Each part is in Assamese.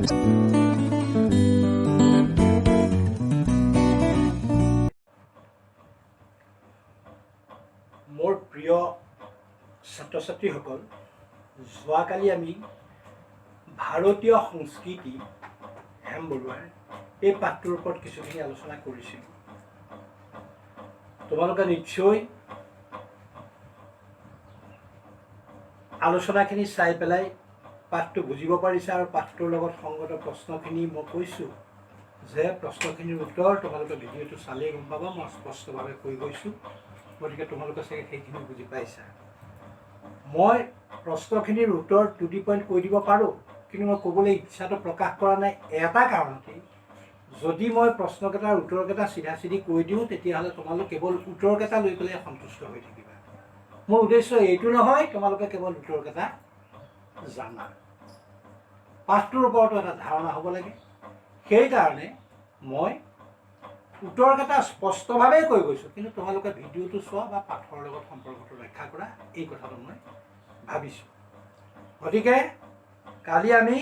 মোৰ প্ৰিয় ছাত্ৰ ছাত্ৰীসকল, যোৱাকালি আমি ভাৰতীয় সংস্কৃতি হেম বৰুৱাৰ এই পাঠটোৰ ওপৰত কিছুখিনি আলোচনা কৰিছিলোঁ। তোমালোকে নিশ্চয় আলোচনাখিনি চাই পেলাই পাঠটো বুজিব পাৰিছা আৰু পাঠটোৰ লগত সংগত প্ৰশ্নখিনি মই কৈছোঁ যে প্ৰশ্নখিনিৰ উত্তৰ তোমালোকে ভিডিঅ'টো চালেই গম পাবা। মই স্পষ্টভাৱে কৈ গৈছোঁ, গতিকে তোমালোকে চাগে সেইখিনি বুজি পাইছা। মই প্ৰশ্নখিনিৰ উত্তৰ টু দি পইণ্ট কৈ দিব পাৰোঁ, কিন্তু মই ক'বলৈ ইচ্ছাটো প্ৰকাশ কৰা নাই এটা কাৰণতেই, যদি মই প্ৰশ্নকেইটাৰ উত্তৰকেইটা চিধা চিধি কৈ দিওঁ তেতিয়াহ'লে তোমালোক কেৱল উত্তৰকেইটা লৈ পেলাই সন্তুষ্ট হৈ থাকিবা। মোৰ উদ্দেশ্য এইটো নহয় তোমালোকে কেৱল উত্তৰকেইটা জানা, পাঠটোৰ ওপৰতো এটা ধাৰণা হ'ব লাগে। সেইকাৰণে মই উত্তৰকেইটা স্পষ্টভাৱেই কৈ গৈছোঁ, কিন্তু তোমালোকে ভিডিঅ'টো চোৱা বা পাঠৰ লগত সম্পৰ্কটো ৰক্ষা কৰা, এই কথাটো মই ভাবিছোঁ। গতিকে কালি আমি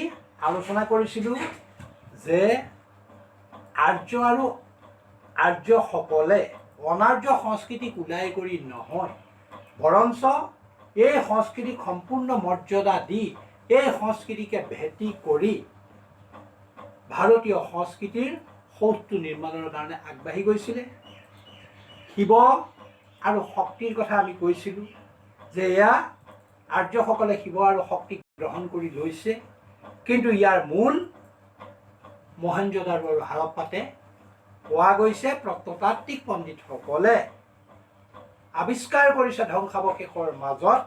আলোচনা কৰিছিলোঁ যে আৰ্য আৰু আৰ্যসকলে অনাৰ্য সংস্কৃতিক ওলাই কৰি নহয়, বৰঞ্চ এই সংস্কৃতিক সম্পূৰ্ণ মৰ্যাদা দি এই সংস্কৃতিকে ভেটি কৰি ভাৰতীয় সংস্কৃতিৰ সৌধটো নিৰ্মাণৰ কাৰণে আগবাঢ়ি গৈছিলে। শিৱ আৰু শক্তিৰ কথা আমি কৈছিলোঁ যে এয়া আৰ্যসকলে শিৱ আৰু শক্তিক গ্ৰহণ কৰি লৈছে, কিন্তু ইয়াৰ মূল মহেঞ্জোদাৰো আৰু হাৰপ্পাতে পোৱা গৈছে। প্ৰত্নতাত্ত্বিক পণ্ডিতসকলে আৱিষ্কাৰ কৰিছে ধ্বংসাৱশেষৰ মাজত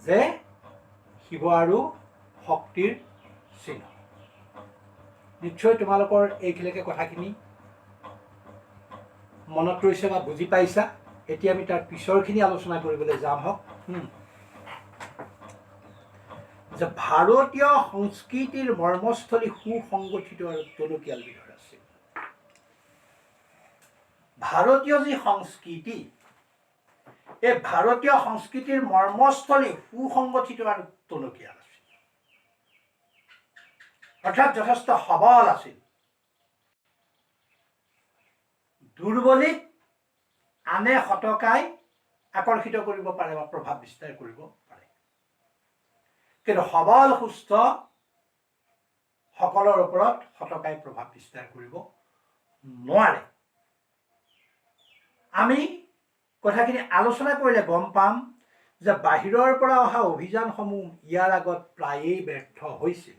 যে শিৱ আৰু শক্তিৰ চিহ্ন। নিশ্চয় তোমালোকৰ এইখিনিলৈকে কথাখিনি মনত ৰৈছে বা বুজি পাইছা। এতিয়া আমি তাৰ পিছৰখিনি আলোচনা কৰিবলৈ যাম। হওক যে ভাৰতীয় সংস্কৃতিৰ মৰ্মস্থলী সুসংগঠিত আৰু টনকিয়াল বিধৰ আছিল। ভাৰতীয় যি সংস্কৃতি, এই ভাৰতীয় সংস্কৃতিৰ মৰ্মস্থলী সুসংগঠিত আৰু টনকিয়াল আছিল, অৰ্থাৎ যথেষ্ট সবল আছিল। দুৰ্বলীক আনে সতকাই আকৰ্ষিত কৰিব পাৰে বা প্ৰভাৱ বিস্তাৰ কৰিব পাৰে, কিন্তু সবল সুস্থ সকলৰ ওপৰত সতকাই প্ৰভাৱ বিস্তাৰ কৰিব নোৱাৰে। আমি কথাখিনি আলোচনা কৰিলে গম পাম যে বাহিৰৰ পৰা অহা অভিযানসমূহ ইয়াৰ আগত প্ৰায়েই ব্যৰ্থ হৈছিল।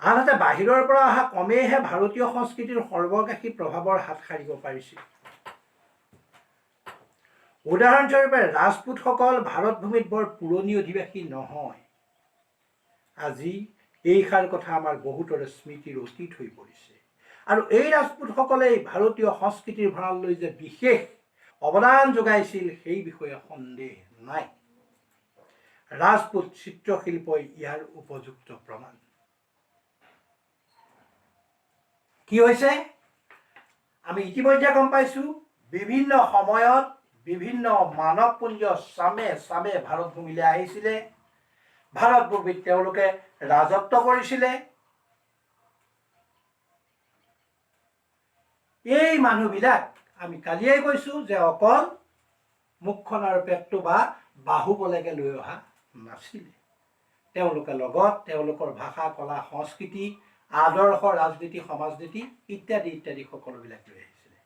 আনহাতে বাহিৰৰ পৰা অহা কমেইহে ভাৰতীয় সংস্কৃতিৰ সৰ্বগ্ৰাসী প্ৰভাৱৰ হাত সাৰিব পাৰিছিল। উদাহৰণস্বৰূপে ৰাজপুতসকল ভাৰত ভূমিত বৰ পুৰণি অধিবাসী নহয়। আজি এইষাৰ কথা আমাৰ বহুতৰে স্মৃতিৰ অতীত হৈ পৰিছে, আৰু এই ৰাজপুতসকলেই ভাৰতীয় সংস্কৃতিৰ ভঁৰাললৈ যে বিশেষ অৱদান যোগাইছিল সেই বিষয়ে সন্দেহ নাই। ৰাজপুত চিত্ৰশিল্পই ইয়াৰ উপযুক্ত প্ৰমাণ। কি হৈছে আমি ইতিমধ্যে গম পাইছোঁ, বিভিন্ন সময়ত বিভিন্ন মানৱপুঞ্জ চামে চামে ভাৰত ভূমিলৈ আহিছিলে, ভাৰত ভূমিত তেওঁলোকে ৰাজত্ব কৰিছিলে। এই মানুহবিলাক আমি কালিয়েই কৈছোঁ যে অকল মুখখন আৰু পেটটো বা বাহুবলৈকে লৈ অহা নাছিলে, তেওঁলোকে লগত তেওঁলোকৰ ভাষা, কলা, সংস্কৃতি, আদৰ্শ, ৰাজনীতি, সমাজনীতি ইত্যাদি ইত্যাদি সকলোবিলাক লৈ আহিছিলে।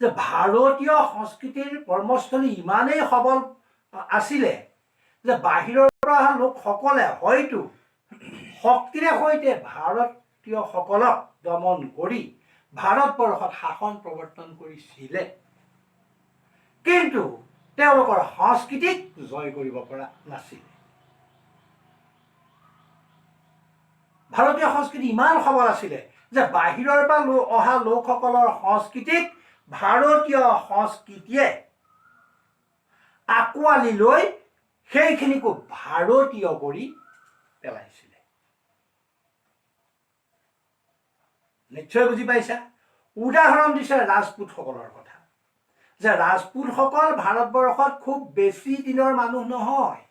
যে ভাৰতীয় সংস্কৃতিৰ কৰ্মস্থলী ইমানেই সবল আছিলে যে বাহিৰৰ পৰা অহা লোকসকলে হয়তো শক্তিৰে সৈতে ভাৰতীয়সকলক দমন কৰি ভাৰতবৰ্ষত শাসন প্ৰৱৰ্তন কৰিছিলে, কিন্তু তেওঁলোকৰ সংস্কৃতিক জয় কৰিব পৰা নাছিলে। ভাৰতীয় সংস্কৃতি ইমান সবল আছিলে যে বাহিৰৰ পৰা অহা লোকসকলৰ সংস্কৃতিক ভাৰতীয় সংস্কৃতিয়ে আঁকোৱালি লৈ সেইখিনিকো ভাৰতীয় কৰি পেলাইছিলে। নিশ্চয় বুজি পাইছা। উদাহৰণ দিছে ৰাজপুতসকলৰ কথা, যে ৰাজপুতসকল ভাৰতবৰ্ষত খুব বেছি দিনৰ মানুহ নহয়,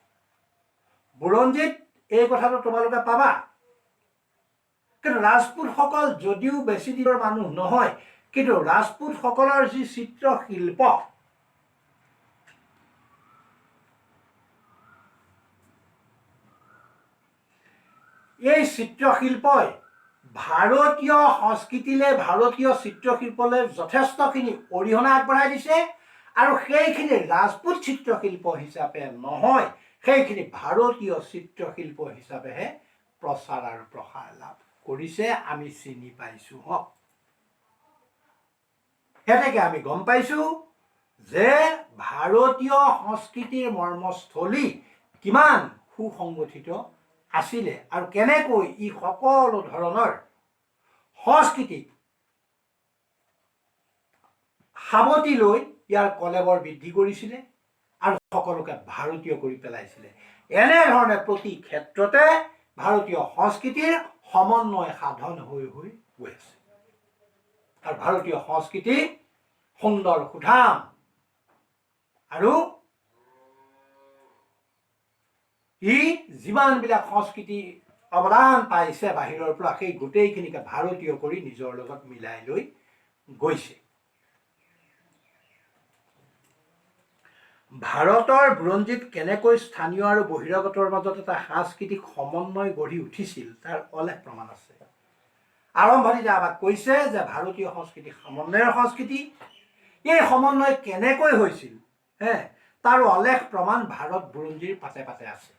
বুৰঞ্জীত এই কথাটো তোমালোকে পাবা। কিন্তু ৰাজপুতসকল যদিও বেছি দিনৰ মানুহ নহয়, কিন্তু ৰাজপুতসকলৰ যি চিত্ৰশিল্প, এই চিত্ৰশিল্পই ভাৰতীয় সংস্কৃতিলৈ, ভাৰতীয় চিত্ৰশিল্পলৈ যথেষ্টখিনি অৰিহণা আগবঢ়াই দিছে। আৰু সেইখিনি ৰাজপুত চিত্ৰশিল্প হিচাপে নহয়, সেইখিনি ভাৰতীয় চিত্ৰশিল্প হিচাপেহে প্ৰচাৰ আৰু প্ৰসাৰ লাভ কৰিছে। আমি চিনি পাইছোঁ। সেনেকৈ আমি গম পাইছোঁ যে ভাৰতীয় সংস্কৃতিৰ মৰ্মস্থলী কিমান সুসংগঠিত আছিলে আৰু কেনেকৈ ই সকলো ধৰণৰ সংস্কৃতিক সাৱটি লৈ ইয়াৰ কলেবৰ বৃদ্ধি কৰিছিলে আৰু সকলোকে ভাৰতীয় কৰি পেলাইছিলে। এনেধৰণে প্ৰতি ক্ষেত্ৰতে ভাৰতীয় সংস্কৃতিৰ সমন্বয় সাধন হৈ হৈ গৈ আছে। আৰু ভাৰতীয় সংস্কৃতি সুন্দৰ সুঠাম আৰু ই যিমানবিলাক সংস্কৃতি অৱদান পাইছে বাহিৰৰ পৰা, সেই গোটেইখিনিকে ভাৰতীয় কৰি নিজৰ লগত মিলাই লৈ গৈছে। ভাৰতৰ বুৰঞ্জীত কেনেকৈ স্থানীয় আৰু বহিৰাগতৰ মাজত এটা সাংস্কৃতিক সমন্বয় গঢ়ি উঠিছিল তাৰ অলেখ প্ৰমাণ আছে। আৰম্ভণিতে আমাক কৈছে যে ভাৰতীয় সংস্কৃতি সমন্বয়ৰ সংস্কৃতি। এই সমন্বয় কেনেকৈ হৈছিল তাৰ অলেখ প্ৰমাণ ভাৰত বুৰঞ্জীৰ পাতে পাতে আছে।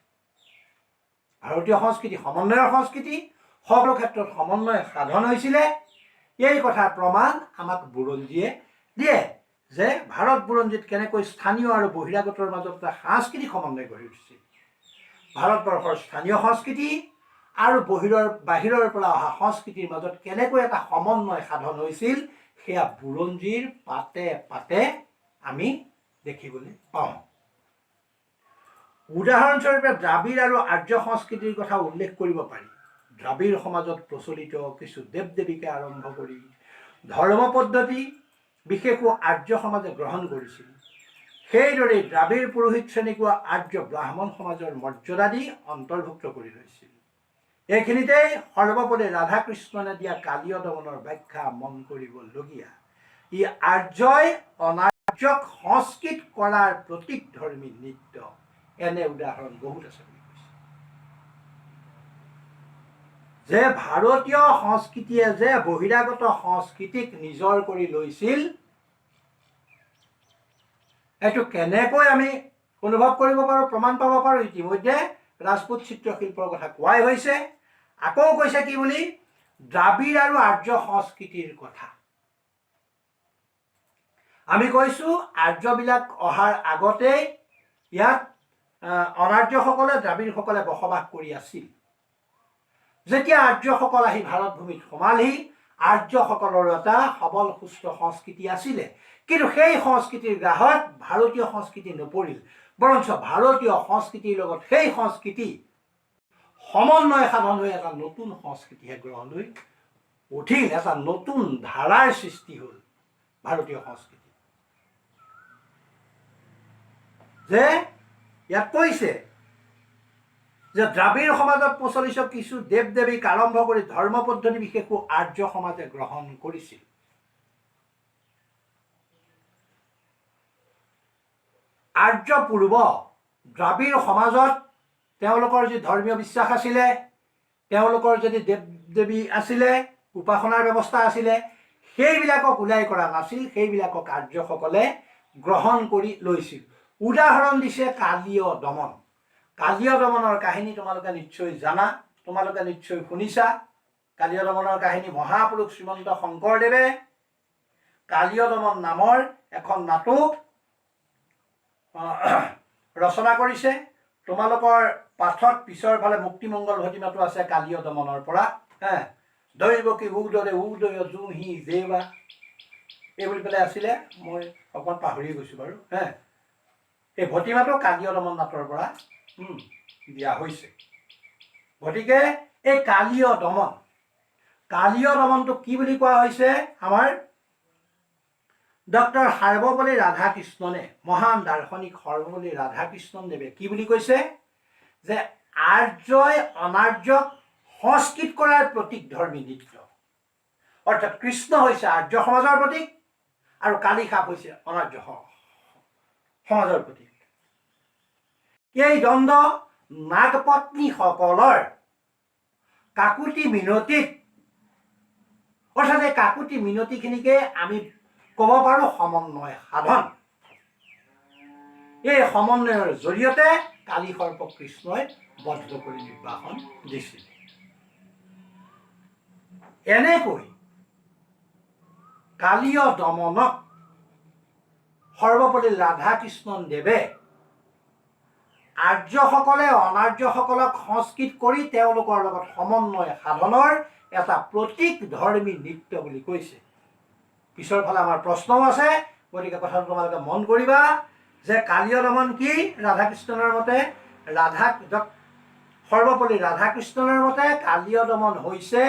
ভাৰতীয় সংস্কৃতি সমন্বয়ৰ সংস্কৃতি, সকলো ক্ষেত্ৰত সমন্বয় সাধন হৈছিলে, এই কথাৰ প্ৰমাণ আমাক বুৰঞ্জীয়ে দিয়ে যে ভাৰত বুৰঞ্জীত কেনেকৈ স্থানীয় আৰু বহিৰাগতৰ মাজত এটা সাংস্কৃতিক সমন্বয় গঢ়ি উঠিছিল। ভাৰতবৰ্ষৰ স্থানীয় সংস্কৃতি আৰু বাহিৰৰ পৰা অহা সংস্কৃতিৰ মাজত কেনেকৈ এটা সমন্বয় সাধন হৈছিল, সেয়া বুৰঞ্জীৰ পাতে পাতে আমি দেখিবলৈ পাওঁ। উদাহৰণস্বৰূপে দ্ৰাবিড় আৰু আৰ্য সংস্কৃতিৰ কথা উল্লেখ কৰিব পাৰি। দ্ৰাবিড় সমাজত প্ৰচলিত কিছু দেৱ দেৱীকে আৰম্ভ কৰি ধৰ্ম পদ্ধতি বিশেষকৈ আৰ্য সমাজে গ্ৰহণ কৰিছিল। সেইদৰে দ্ৰাবিড় পুৰোহিত শ্ৰেণীকো আৰ্য ব্ৰাহ্মণ সমাজৰ মৰ্যাদা দি অন্তৰ্ভুক্ত কৰি লৈছিল। এইখিনিতেই সৰ্বপৰি ৰাধা কৃষ্ণনে দিয়া কালীয় দমনৰ ব্যাখ্যা মন কৰিবলগীয়া। ই আৰ্যই অনাৰ্যক সংস্কৃত কৰাৰ প্ৰতীকধৰ্মী নৃত্য। এনে উদাহৰণ বহুত আছে বুলি কৈছে যে ভাৰতীয় সংস্কৃতিয়ে যে বহিৰাগত সংস্কৃতিক নিজৰ কৰি লৈছিল, এইটো কেনেকৈ আমি অনুভৱ কৰিব পাৰোঁ, প্ৰমাণ পাব পাৰোঁ। ইতিমধ্যে ৰাজপুত চিত্ৰশিল্পৰ কথা কোৱাই হৈছে। আকৌ কৈছে কি বুলি, দ্ৰাবিড় আৰু আৰ্য সংস্কৃতিৰ কথা। আমি কৈছোঁ আৰ্যবিলাক অহাৰ আগতেই ইয়াত অনাৰ্যসকলে, দ্ৰাবিড়সকলে বসবাস কৰি আছিল। যেতিয়া আৰ্যসকল আহি ভাৰত ভূমিত সোমালহি, আৰ্যসকলৰ এটা সবল সুস্থ সংস্কৃতি আছিলে, কিন্তু সেই সংস্কৃতিৰ গ্ৰাহত ভাৰতীয় সংস্কৃতি নপৰিল, বৰঞ্চ ভাৰতীয় সংস্কৃতিৰ লগত সেই সংস্কৃতি সমন্বয় সাধন হৈ এটা নতুন সংস্কৃতিহে গ্ৰহণ লৈ উঠিল। এটা নতুন ধাৰাৰ সৃষ্টি হ'ল ভাৰতীয় সংস্কৃতি। যে ইয়াত কৈছে যে দ্ৰাবিড় সমাজত প্ৰচলিত কিছু দেৱ দেৱীক আৰম্ভ কৰি ধৰ্ম পদ্ধতি বিশেষকৈ আৰ্য সমাজে গ্ৰহণ কৰিছিল। আৰ্য পূৰ্ব দ্ৰাবিড় সমাজত তেওঁলোকৰ যি ধৰ্মীয় বিশ্বাস আছিলে, তেওঁলোকৰ যদি দেৱ দেৱী আছিলে, উপাসনাৰ ব্যৱস্থা আছিলে, সেইবিলাকক ওলাই কৰা নাছিল, সেইবিলাকক আৰ্যসকলে গ্ৰহণ কৰি লৈছিল। উদাহৰণ দিছে কালীয় দমন। কালীয় দমনৰ কাহিনী তোমালোকে নিশ্চয় জানা, তোমালোকে নিশ্চয় শুনিছা। কালীয় দমনৰ কাহিনী মহাপুৰুষ শ্ৰীমন্ত শংকৰদেৱে কালীয় দমন নামৰ এখন নাটক ৰচনা কৰিছে। তোমালোকৰ পাঠত পিছৰ ফালে মুক্তিমংগল ভটিমাটো আছে কালীয় দমনৰ পৰা। দৈৱকী উদৰে উদয় জুহি দেৱা, এই বুলি পেলাই আছিলে, মই অকণমান পাহৰি গৈছোঁ বাৰু। এই ভটিমাটো কালীয় দমন নাটৰ পৰা দিয়া হৈছে। গতিকে এই কালীয় দমনটো কি বুলি কোৱা হৈছে, আমাৰ ডক্টৰ সৰ্বপল্লী ৰাধাকৃষ্ণনে, মহান দাৰ্শনিক সৰ্বপল্লী ৰাধাকৃষ্ণন দেৱে কি বুলি কৈছে যে আৰ্যই অনাৰ্যক সংস্কৃত কৰাৰ প্ৰতীক ধৰ্মী নৃত্য। অৰ্থাৎ কৃষ্ণ হৈছে আৰ্য সমাজৰ প্ৰতীক আৰু কালী সাপ হৈছে অনাৰ্য সমাজৰ প্ৰতীক। এই দ্বন্দ্ব নাগপত্নীসকলৰ কাকুতি মিনতিত, অৰ্থাৎ এই কাকুতি মিনতিখিনিকে আমি ক'ব পাৰোঁ সমন্বয় সাধন। এই সমন্বয়ৰ জৰিয়তে কালী সৰ্প কৃষ্ণই বদ্ধ কৰি নিৰ্বাসন দিছিল। এনেকৈ কালীয় দমনক সৰ্বপল্লী ৰাধাকৃষ্ণন দেৱে আৰ্যসকলে অনাৰ্যসকলক সংস্কৃত কৰি তেওঁলোকৰ লগত সমন্বয় সাধনৰ এটা প্ৰতীক ধৰ্মী নৃত্য বুলি কৈছে। পিছৰ ফালে আমাৰ প্ৰশ্নও আছে, গতিকে কথাটো তোমালোকে মন কৰিবা যে কালীয় দমন কি? ৰাধাকৃষ্ণনৰ মতে সৰ্বপল্লী ৰাধাকৃষ্ণনৰ মতে কালীয় দমন হৈছে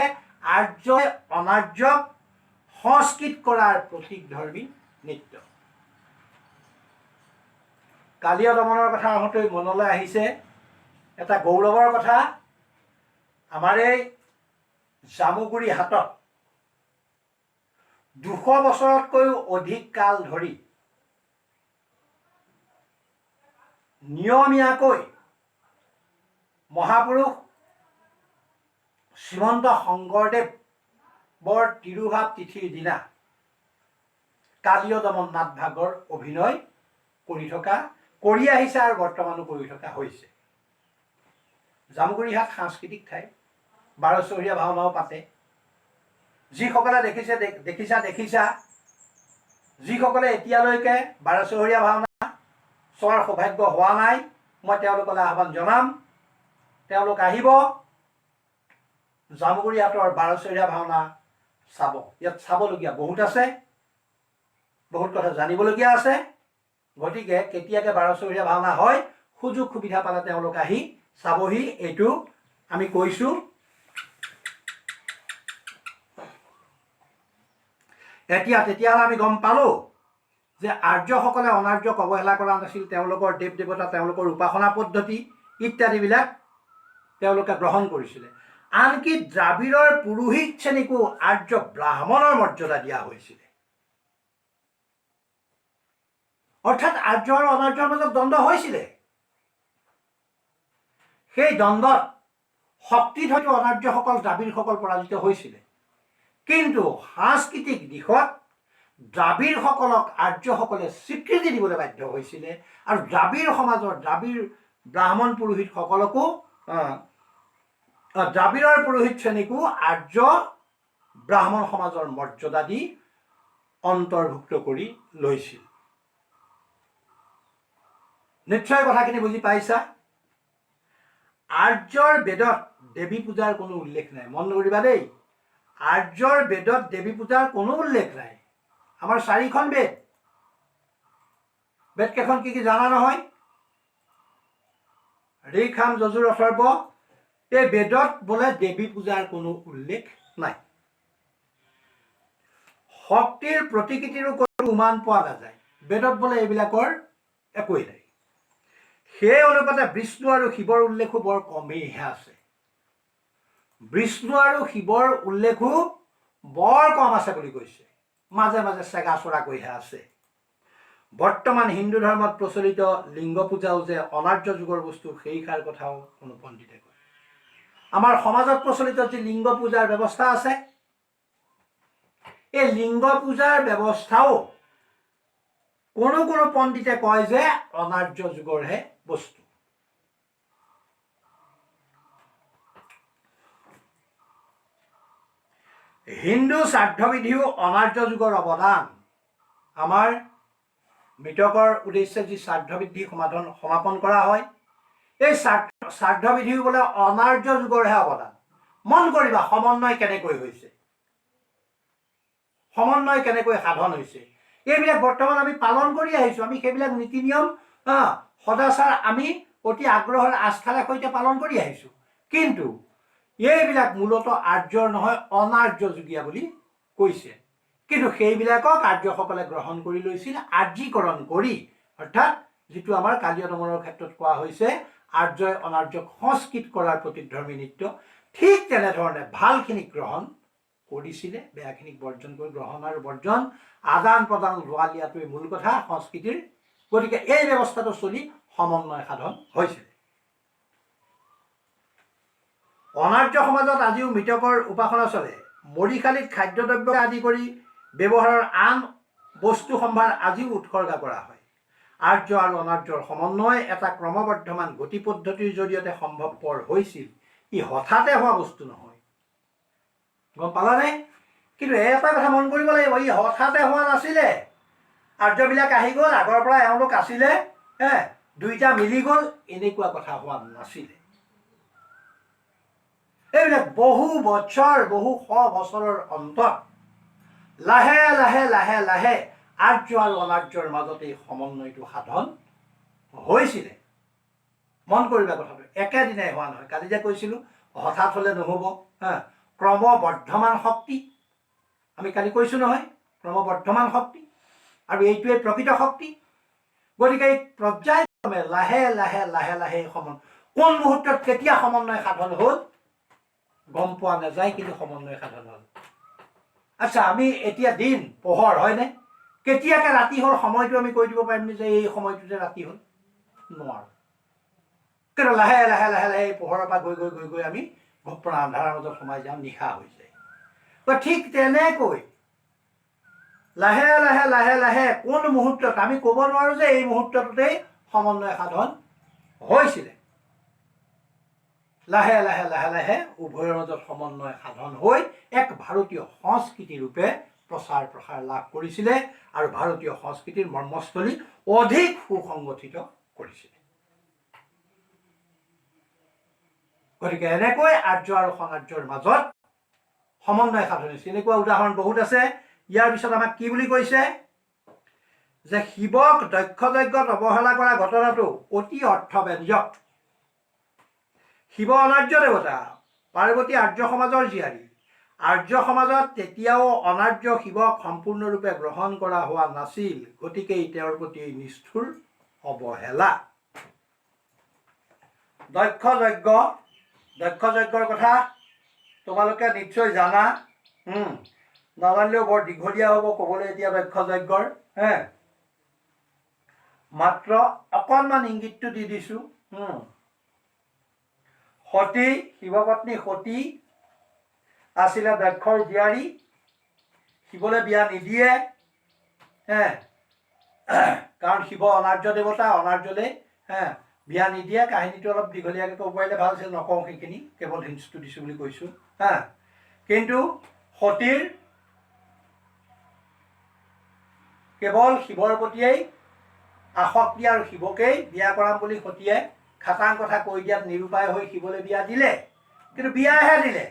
আৰ্যই অনাৰ্যক সংস্কৃত কৰাৰ প্ৰতীক ধৰ্মী নৃত্য। কালীয় দমনৰ কথা আহোঁতে মনলৈ আহিছে এটা গৌৰৱৰ কথা। আমাৰ এই জামুগুৰি হাটত 200 বছৰতকৈও অধিক কাল ধৰি নিয়মীয়াকৈ মহাপুৰুষ শ্ৰীমন্ত শংকৰদেৱৰ তিৰুভাৱ তিথিৰ দিনা কালীয় দমন নাটভাগৰ অভিনয় কৰি আহিছে আৰু বৰ্তমানো কৰি থকা হৈছে। জামুগুৰি হাট সাংস্কৃতিক ঠাই, 12 চহৰীয়া ভাওনাও পাতে। যিসকলে দেখিছা, যিসকলে এতিয়ালৈকে 12 চহৰীয়া ভাওনা চোৱাৰ সৌভাগ্য হোৱা নাই, মই তেওঁলোকলৈ আহ্বান জনাম, তেওঁলোক আহিব জামুগুৰি হাটৰ 12 চহৰীয়া ভাওনা চাব। ইয়াত চাবলগীয়া বহুত আছে, বহুত কথা জানিবলগীয়া আছে। গতিকে কেতিয়াকে 12 চহৰীয়া ভাওনা হয়, সুযোগ সুবিধা পালে তেওঁলোক আহি চাবহি, এইটো আমি কৈছোঁ। তেতিয়াহ'লে আমি গম পালোঁ যে আৰ্যসকলে অনাৰ্যক অৱহেলা কৰা নাছিল, তেওঁলোকৰ দেৱ দেৱতা, তেওঁলোকৰ উপাসনা পদ্ধতি ইত্যাদিবিলাক তেওঁলোকে গ্ৰহণ কৰিছিলে। আনকি দ্ৰাবিড়ৰ পুৰোহিত শ্ৰেণীকো আৰ্য ব্ৰাহ্মণৰ মৰ্যাদা দিয়া হৈছিলে। অৰ্থাৎ আৰ্য আৰু অনাৰ্যৰ মাজত দ্বন্দ্ব হৈছিলে। সেই দ্বন্দ্বত শক্তিত হয়তো অনাৰ্যসকল দ্ৰাবিড়সকল পৰাজিত হৈছিলে, কিন্তু সাংস্কৃতিক দিশত দ্ৰাবিড়সকলক আৰ্যসকলে স্বীকৃতি দিবলৈ বাধ্য হৈছিলে আৰু দ্ৰাবিড় সমাজৰ ব্ৰাহ্মণ পুৰোহিতসকলকো দ্ৰাবিড়ৰ পুৰোহিত শ্ৰেণীকো আৰ্য ব্ৰাহ্মণ সমাজৰ মৰ্যাদা দি অন্তৰ্ভুক্ত কৰি লৈছিল। নিশ্চয় কথাখিনি বুজি পাইছা। আৰ্যৰ বেদত দেৱী পূজাৰ কোনো উল্লেখ নাই। মন কৰিবা দেই, আৰ্যৰ বেদত দেৱী পূজাৰ কোনো উল্লেখ নাই। আমাৰ 4খন বেদ, বেদকেইখন কি জানা নহয়? ঋক, সাম, যজুৰ, অথৰ্ব। এই বেদত বোলে দেৱী পূজাৰ কোনো উল্লেখ নাই। শক্তিৰ প্ৰতিকৃতিৰো কোনো উমান পোৱা নাযায়। বেদত বোলে এইবিলাকৰ একোৱেই নাই। সেই অনুপাতে বিষ্ণু আৰু শিৱৰ উল্লেখো বৰ কমেইহে আছে। বিষ্ণু আৰু শিৱৰ উল্লেখো বৰ কম আছে বুলি কৈছে। মাজে মাজে চেগা চৰাকৈহে আছে। বৰ্তমান হিন্দু ধৰ্মত প্ৰচলিত লিংগ পূজাও যে অনাৰ্য যুগৰ বস্তু, সেইষাৰ কথাও কোনো পণ্ডিতে কয়। আমাৰ সমাজত প্ৰচলিত যি লিংগ পূজাৰ ব্যৱস্থা আছে, এই লিংগ পূজাৰ ব্যৱস্থাও কোনো পণ্ডিতে কয় যে অনাৰ্য যুগৰহে বস্তু। হিন্দু শ্ৰাদ্ধবিধিও অনাৰ্য যুগৰ অৱদান। আমাৰ মৃতকৰ উদ্দেশ্যে যি শ্ৰাদ্ধবিধি সমাপন কৰা হয়, এই শ্ৰাদ্ধবিধিও বোলে অনাৰ্য যুগৰহে অৱদান। মন কৰিবা সমন্বয় কেনেকৈ হৈছে, সমন্বয় কেনেকৈ সাধন হৈছে। এইবিলাক বৰ্তমান আমি পালন কৰি আহিছোঁ। আমি সেইবিলাক নীতি নিয়ম সদাচাৰ আমি অতি আগ্ৰহৰ আস্থাৰে সৈতে পালন কৰি আহিছোঁ। কিন্তু এইবিলাক মূলত আৰ্যৰ নহয়, অনাৰ্য যুগীয়া বুলি কৈছে। কিন্তু সেইবিলাকক আৰ্যসকলে গ্ৰহণ কৰি লৈছিল, আৰ্যীকৰণ কৰি। অৰ্থাৎ যিটো আমাৰ কালীয় দমনৰ ক্ষেত্ৰত কোৱা হৈছে আৰ্যই অনাৰ্যক সংস্কৃত কৰাৰ প্ৰতিধৰ্মী নৃত্য। ঠিক তেনেধৰণে ভালখিনিক গ্ৰহণ কৰিছিলে, বেয়াখিনিক বৰ্জন কৰি গ্ৰহণ আৰু বৰ্জন আদান প্ৰদান লোৱা দিয়াটোৱে মূল কথা সংস্কৃতিৰ। গতিকে এই ব্যৱস্থাটো চলি সমন্বয় সাধন হৈছিলে। অনাৰ্য সমাজত আজিও মৃতকৰ উপাসনা চলে। মৰিশালীত খাদ্যদ্ৰব্য আদি কৰি ব্যৱহাৰৰ আন বস্তু সম্ভাৰ আজিও উৎসৰ্গা কৰা হয়। আৰ্য আৰু অনাৰ্যৰ সমন্বয় এটা ক্ৰমবৰ্ধমান গতি পদ্ধতিৰ জৰিয়তে সম্ভৱপৰ হৈছিল। ই হঠাতে হোৱা বস্তু নহয়, গম পালানে? কিন্তু এটা কথা মন কৰিব লাগিব, ই হঠাতে হোৱা নাছিলে। আৰ্যবিলাক আহি গ'ল, আগৰ পৰা এওঁলোক আছিলে, দুইটা মিলি গ'ল, এনেকুৱা কথা হোৱা নাছিলে। এইবিলাক বহু বছৰ, বহু শ বছৰৰ অন্তত লাহে লাহে লাহে লাহে আৰ্য আৰু অনাৰ্যৰ মাজত এই সমন্বয়টো সাধন হৈছিলে। মন কৰিবা কথাটো, একেদিনাই হোৱা নহয়। কালি যে কৈছিলোঁ হঠাৎ হ'লে নহ'ব, ক্ৰমবৰ্ধমান শক্তি। আমি কালি কৈছোঁ নহয়, ক্ৰমবৰ্ধমান শক্তি, আৰু এইটোৱে প্ৰকৃত শক্তি। গতিকে এই পৰ্যায়ক্ৰমে লাহে লাহে লাহে লাহে এই কোন মুহূৰ্তত কেতিয়া সমন্বয় সাধন হ'ল গম পোৱা নাযায়, কিন্তু সমন্বয় সাধন হ'ল। আচ্ছা, আমি এতিয়া দিন পোহৰ হয়নে? কেতিয়াকে ৰাতি হ'ল সময়টো আমি কৈ দিব পাৰিম যে এই সময়টোতে ৰাতি হ'ল? নোৱাৰোঁ। কিন্তু লাহে লাহে লাহে লাহে পোহৰৰ পৰা গৈ গৈ গৈ গৈ আমি ঘপৰা আন্ধাৰৰ মাজত সোমাই যাওঁ, নিশা হৈ যায়। ঠিক তেনেকৈ লাহে লাহে লাহে লাহে কোন মুহূৰ্তত আমি ক'ব নোৱাৰোঁ যে এই মুহূৰ্তটোতেই সমন্বয় সাধন হৈছিলে। লাহে লাহে লাহে লাহে উভয়ৰ মাজত সমন্বয় সাধন হৈ এক ভাৰতীয় সংস্কৃতি ৰূপে প্ৰচাৰ প্ৰসাৰ লাভ কৰিছিলে আৰু ভাৰতীয় সংস্কৃতিৰ মৰ্মস্থলী অধিক সুসংগঠিত কৰিছিলে। গতিকে এনেকৈ আৰ্য আৰু অনাৰ্যৰ মাজত সমন্বয় সাধন হৈছিল। এনেকুৱা উদাহৰণ বহুত আছে। ইয়াৰ পিছত আমাক কি বুলি কৈছে যে শিৱক দক্ষ যজ্ঞত অৱহেলা কৰা ঘটনাটো অতি অৰ্থব্যঞ্জক। শিৱ অনাৰ্য দেৱতা, পাৰ্বতী আৰ্য সমাজৰ জীয়াৰী। আৰ্য সমাজত তেতিয়াও অনাৰ্য শিৱক সম্পূৰ্ণৰূপে গ্ৰহণ কৰা হোৱা নাছিল, গতিকে তেওঁৰ প্ৰতি নিষ্ঠুৰ অৱহেলা। দক্ষ যজ্ঞৰ কথা তোমালোকে নিশ্চয় জানা, নাজানিলেও বৰ দীঘলীয়া হ'ব ক'বলৈ এতিয়া দক্ষ যজ্ঞৰ। মাত্ৰ অকণমান ইংগিতটো দি দিছোঁ। সতী, শিৱপত্নী সতী আছিলে দক্ষৰ জীয়াৰী। শিৱলৈ বিয়া নিদিয়ে, কাৰণ শিৱ অনাৰ্য দেৱতা, অনাৰ্যলৈ বিয়া নিদিয়ে। কাহিনীটো অলপ দীঘলীয়াকৈ ক'ব পাৰিলে ভাল আছিল, নকওঁ সেইখিনি, কেৱল হিণ্টছটো দিছোঁ বুলি কৈছোঁ। কিন্তু সতীৰ কেৱল শিৱৰ প্ৰতিয়েই আসক্তি আৰু শিৱকেই বিয়া কৰাম বুলি সতীয়ে খাটাং কথা কৈ দিয়াত নিৰুপায় হৈ শিৱলৈ বিয়া দিলে। কিন্তু বিয়াহে দিলে,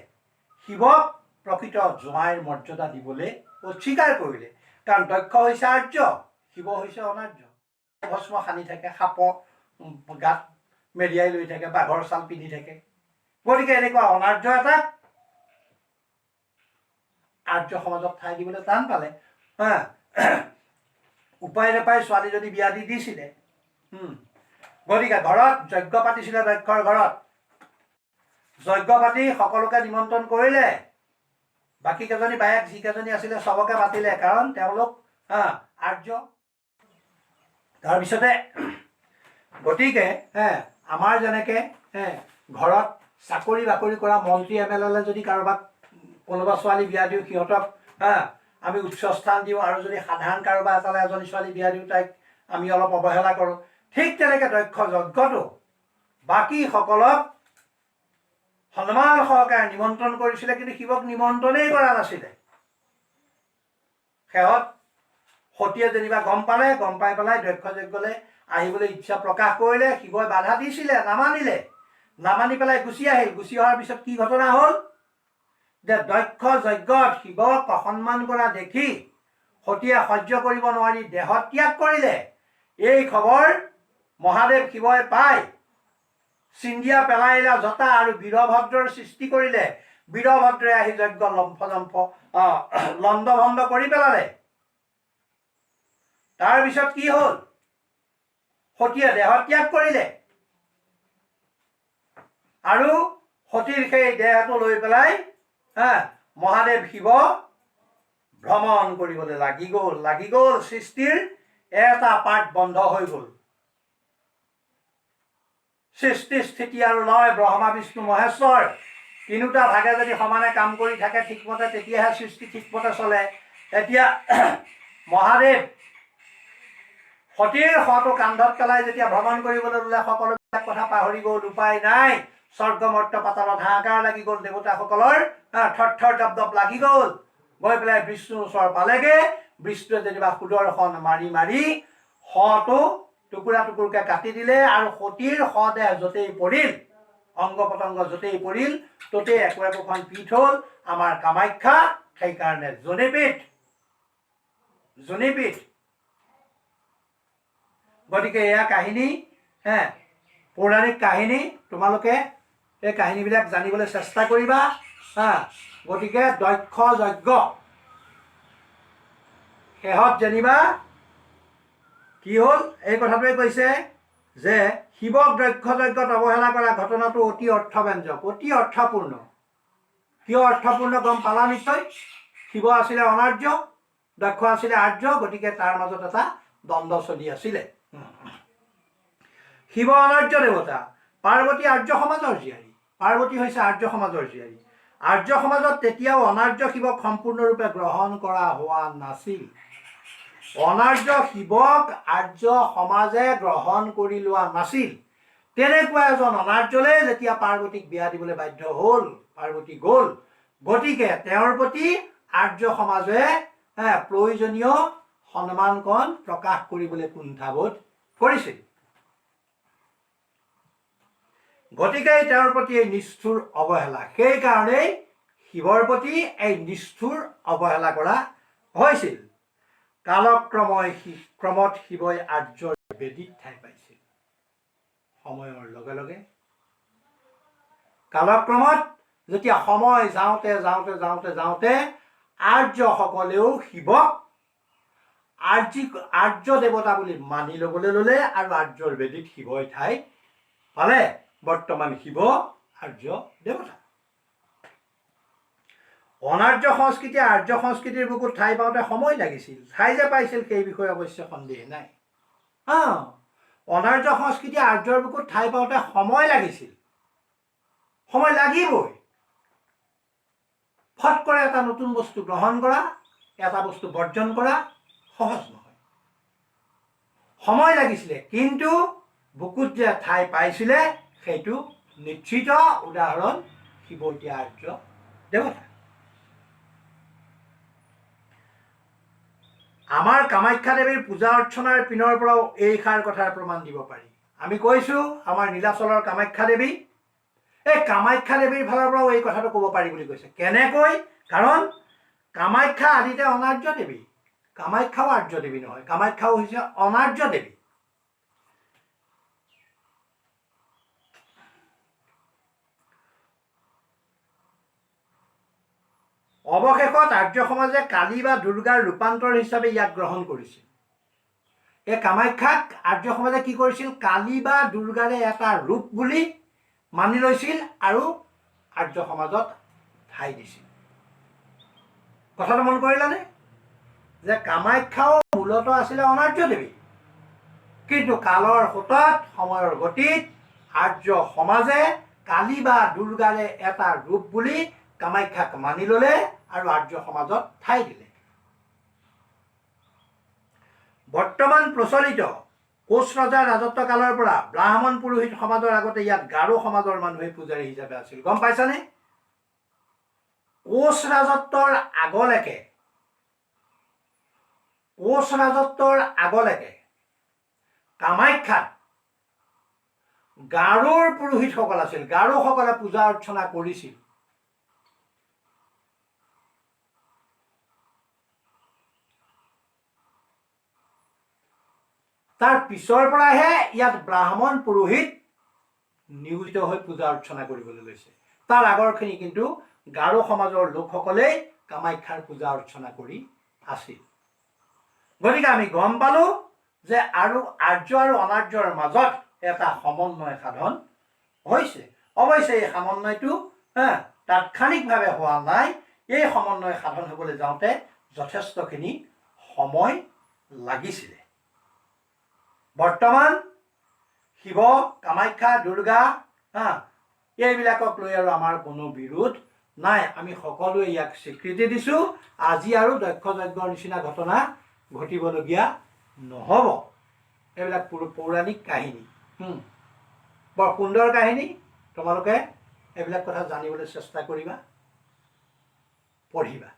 শিৱক প্ৰকৃত জোঁৱাইৰ মৰ্যাদা দিবলৈ অস্বীকাৰ কৰিলে। কাৰণ দক্ষ হৈছে আৰ্য, শিৱ হৈছে অনাৰ্য। ভস্ম সানি থাকে, সাপৰ গাত মেৰিয়াই লৈ থাকে, বাঘৰ ছাল পিন্ধি থাকে। গতিকে এনেকুৱা অনাৰ্য এটাক আৰ্য সমাজত ঠাই দিবলৈ টান পালে। উপায় নাপাই ছোৱালীজনী বিয়া দি দিছিলে। গতিকে ঘৰত যজ্ঞ পাতিছিলে, দক্ষৰ ঘৰত যজ্ঞ পাতি সকলোকে নিমন্ত্ৰণ কৰিলে। বাকী কেইজনী বায়েক যিকেইজনী আছিলে চবকে মাতিলে, কাৰণ তেওঁলোক আৰ্য। তাৰপিছতে গতিকে আমাৰ যেনেকৈ ঘৰত চাকৰি বাকৰি কৰা মন্ত্ৰী MLA যদি কাৰোবাক কোনোবা ছোৱালী বিয়া দিওঁ, সিহঁতক আমি উচ্চ স্থান দিওঁ, আৰু যদি সাধাৰণ কাৰোবাৰ এটালৈ এজনী ছোৱালী বিয়া দিওঁ, তাইক আমি অলপ অৱহেলা কৰোঁ। ঠিক তেনেকৈ দক্ষ যজ্ঞটো বাকীসকলক সন্মান সহকাৰে নিমন্ত্ৰণ কৰিছিলে, কিন্তু শিৱক নিমন্ত্ৰণেই কৰা নাছিলে। শেহত সতীয়ে যেনিবা গম পালে, গম পাই পেলাই দক্ষ যজ্ঞলৈ আহিবলৈ ইচ্ছা প্ৰকাশ কৰিলে। শিৱই বাধা দিছিলে, নামানিলে। নামানি পেলাই গুচি আহিল। গুচি অহাৰ পিছত কি ঘটনা হ'ল যে দক্ষ যজ্ঞত শিৱক অসন্মান কৰা দেখি সতীয়ে সহ্য কৰিব নোৱাৰি দেহত্যাগ কৰিলে। এই খবৰ মহাদেৱ শিৱই পাই চিন্দিয়া পেলাইলা জটা আৰু বীৰভদ্ৰৰ সৃষ্টি কৰিলে। বীৰভদ্ৰে আহি যজ্ঞ লণ্ডভণ্ড কৰি পেলালে। তাৰপিছত কি হ'ল, সতীয়ে দেহত্যাগ কৰিলে। আৰু সতীৰ সেই দেহটো লৈ পেলাই মহাদেৱ শিৱ ভ্ৰমণ কৰিবলৈ লাগি গ'ল সৃষ্টিৰ এটা পাৰ্ট বন্ধ হৈ গ'ল। সৃষ্টি স্থিতি আৰু লয় ব্ৰহ্মা বিষ্ণু মহেশ্বৰ তিনিওটা ভাগে যদি সমানে কাম কৰি থাকে ঠিকমতে তেতিয়াহে সৃষ্টি ঠিকমতে চলে। এতিয়া মহাদেৱ সতীৰ শটো কান্ধত পেলাই যেতিয়া ভ্ৰমণ কৰিবলৈ ল'লে সকলোবিলাক কথা পাহৰি গ'ল। উপায় নাই, স্বৰ্গ মৰ্ত্য পাতালত হাহাকাৰ লাগি গ'ল। দেৱতাসকলৰ থৰ দপ লাগি গ'ল। গৈ পেলাই বিষ্ণুৰ ওচৰ পালেগে। বিষ্ণুৱে যেনিবা সুদৰ্শন মাৰি শটো টুকুৰা টুকুৰকে কাটি দিলে আৰু সতীৰ শদেহ য'তেই পৰিল, অংগ পতংগ য'তেই পৰিল ত'তেই একোখন পীঠ হ'ল আমাৰ কামাখ্যা। সেইকাৰণে যোনীপীঠ। গতিকে এয়া কাহিনী, পৌৰাণিক কাহিনী। তোমালোকে এই কাহিনীবিলাক জানিবলৈ চেষ্টা কৰিবা। গতিকে দক্ষ যজ্ঞ শেহত যেনিবা কি হ'ল, এই কথাটোৱে কৈছে যে শিৱক দক্ষ যজ্ঞত অৱহেলা কৰা ঘটনাটো অতি অৰ্থব্যঞ্জক, অতি অৰ্থপূৰ্ণ। কিয় অৰ্থপূৰ্ণ গম পালা নিশ্চয়। শিৱ আছিলে অনাৰ্য, দক্ষ আছিলে আৰ্য, গতিকে তাৰ মাজত এটা দ্বন্দ্ব চলি আছিলে। শিৱ অনাৰ্য দেৱতা, পাৰ্বতী আৰ্য সমাজৰ জীয়াৰী। পাৰ্বতী হৈছে আৰ্য সমাজৰ জীয়াৰী। আৰ্য সমাজত তেতিয়াও অনাৰ্য শিৱক সম্পূৰ্ণৰূপে গ্ৰহণ কৰা হোৱা নাছিল। অনাৰ্য শিৱক আৰ্য সমাজে গ্ৰহণ কৰি লোৱা নাছিল। তেনেকুৱা এজন অনাৰ্যলৈ যেতিয়া পাৰ্বতীক বিয়া দিবলৈ বাধ্য হ'ল, পাৰ্বতী গ'ল। গতিকে তেওঁৰ প্ৰতি আৰ্য সমাজে প্ৰয়োজনীয় সন্মানকণ প্ৰকাশ কৰিবলৈ কুণ্ঠাবোধ কৰিছিল। গতিকে তেওঁৰ প্ৰতি এই নিষ্ঠুৰ অৱহেলা, সেইকাৰণেই শিৱৰ প্ৰতি এই নিষ্ঠুৰ অৱহেলা কৰা হৈছিল। কালক্ৰমত শিৱই আৰ্যৰ বেদীত ঠাই পাইছিল। সময়ৰ লগে লগে কালক্ৰমত যেতিয়া সময় যাওঁতে আৰ্যসকলেও শিৱক আৰ্য দেৱতা বুলি মানি ল'বলৈ ল'লে আৰু আৰ্যৰ বেদীত শিৱই ঠাই পালে। বৰ্তমান শিৱ আৰ্য দেৱতা। অনাৰ্য সংস্কৃতি আৰ্য সংস্কৃতিৰ বুকুত ঠাই পাওঁতে সময় লাগিছিল। ঠাই যে পাইছিল সেই বিষয়ে অৱশ্যে সন্দেহ নাই। অনাৰ্য সংস্কৃতি আৰ্যৰ বুকুত ঠাই পাওঁতে সময় লাগিছিল, সময় লাগিবই। ফট কৰে এটা নতুন বস্তু গ্ৰহণ কৰা, এটা বস্তু বৰ্জন কৰা সহজ নহয়। সময় লাগিছিলে, কিন্তু বুকুত যে ঠাই পাইছিলে সেইটো নিশ্চিত। উদাহৰণ শিৱ এতিয়া আৰ্য দেৱতা। আমাৰ কামাখ্যা দেৱীৰ পূজা অৰ্চনাৰ পিনৰ পৰাও এইষাৰ কথাৰ প্ৰমাণ দিব পাৰি। আমি কৈছোঁ আমাৰ নীলাচলৰ কামাখ্যা দেৱী, এই কামাখ্যা দেৱীৰ ফালৰ পৰাও এই কথাটো ক'ব পাৰি বুলি কৈছে। কেনেকৈ? কাৰণ কামাখ্যা আদিতে অনাৰ্য দেৱী, কামাখ্যাও আৰ্য দেৱী নহয়, কামাখ্যাও হৈছে অনাৰ্য দেৱী। অৱশেষত আৰ্য সমাজে কালী বা দুৰ্গাৰ ৰূপান্তৰ হিচাপে ইয়াক গ্ৰহণ কৰিছিল। এই কামাখ্যাক আৰ্য সমাজে কি কৰিছিল? কালী বা দুৰ্গাৰে এটা ৰূপ বুলি মানি লৈছিল আৰু আৰ্য সমাজত ঠাই দিছিল। কথাটো মন কৰিলানে যে কামাখ্যাও মূলতঃ আছিলে অনাৰ্য দেৱী, কিন্তু কালৰ সোঁতত সময়ৰ গতিত আৰ্য সমাজে কালী বা দুৰ্গাৰে এটা ৰূপ বুলি কামাখ্যাক মানি ল'লে আৰু আৰ্য সমাজত ঠাই দিলে। বৰ্তমান প্ৰচলিত কোচ ৰজাৰ ৰাজত্ব কালৰ পৰা ব্ৰাহ্মণ পুৰোহিত সমাজৰ আগতে ইয়াত গাৰো সমাজৰ মানুহে পূজাৰী হিচাপে আছিল। গম পাইছানে? কোচ ৰাজত্বৰ আগলৈকে কামাখ্যাত গাৰোৰ পুৰোহিতসকল আছিল। গাৰোসকলে পূজা অৰ্চনা কৰিছিল। তাৰ পিছৰ পৰাহে ইয়াত ব্ৰাহ্মণ পুৰোহিত নিয়োজিত হৈ পূজা অৰ্চনা কৰিবলৈ লৈছে। তাৰ আগৰখিনি কিন্তু গাৰো সমাজৰ লোকসকলেই কামাখ্যাৰ পূজা অৰ্চনা কৰি আছিল। গতিকে আমি গম পালো যে আৰু আৰ্য আৰু অনাৰ্যৰ মাজত এটা সমন্বয় সাধন হৈছে। অৱশ্যে এই সমন্বয়টো তাৎক্ষণিকভাৱে হোৱা নাই। এই সমন্বয় সাধন হ'বলৈ যাওঁতে যথেষ্টখিনি সময় লাগিছিলে। বৰ্তমান শিৱ, কামাখ্যা, দুৰ্গা এইবিলাকক লৈ আৰু আমাৰ কোনো বিৰোধ নাই। আমি সকলোৱে ইয়াক স্বীকৃতি দিছোঁ। আজি আৰু দক্ষ যজ্ঞৰ নিচিনা ঘটনা ঘটিবলগীয়া নহ'ব। এইবিলাক পৌৰাণিক কাহিনী, বৰ সুন্দৰ কাহিনী। তোমালোকে এইবিলাক কথা জানিবলৈ চেষ্টা কৰিবা, পঢ়িবা।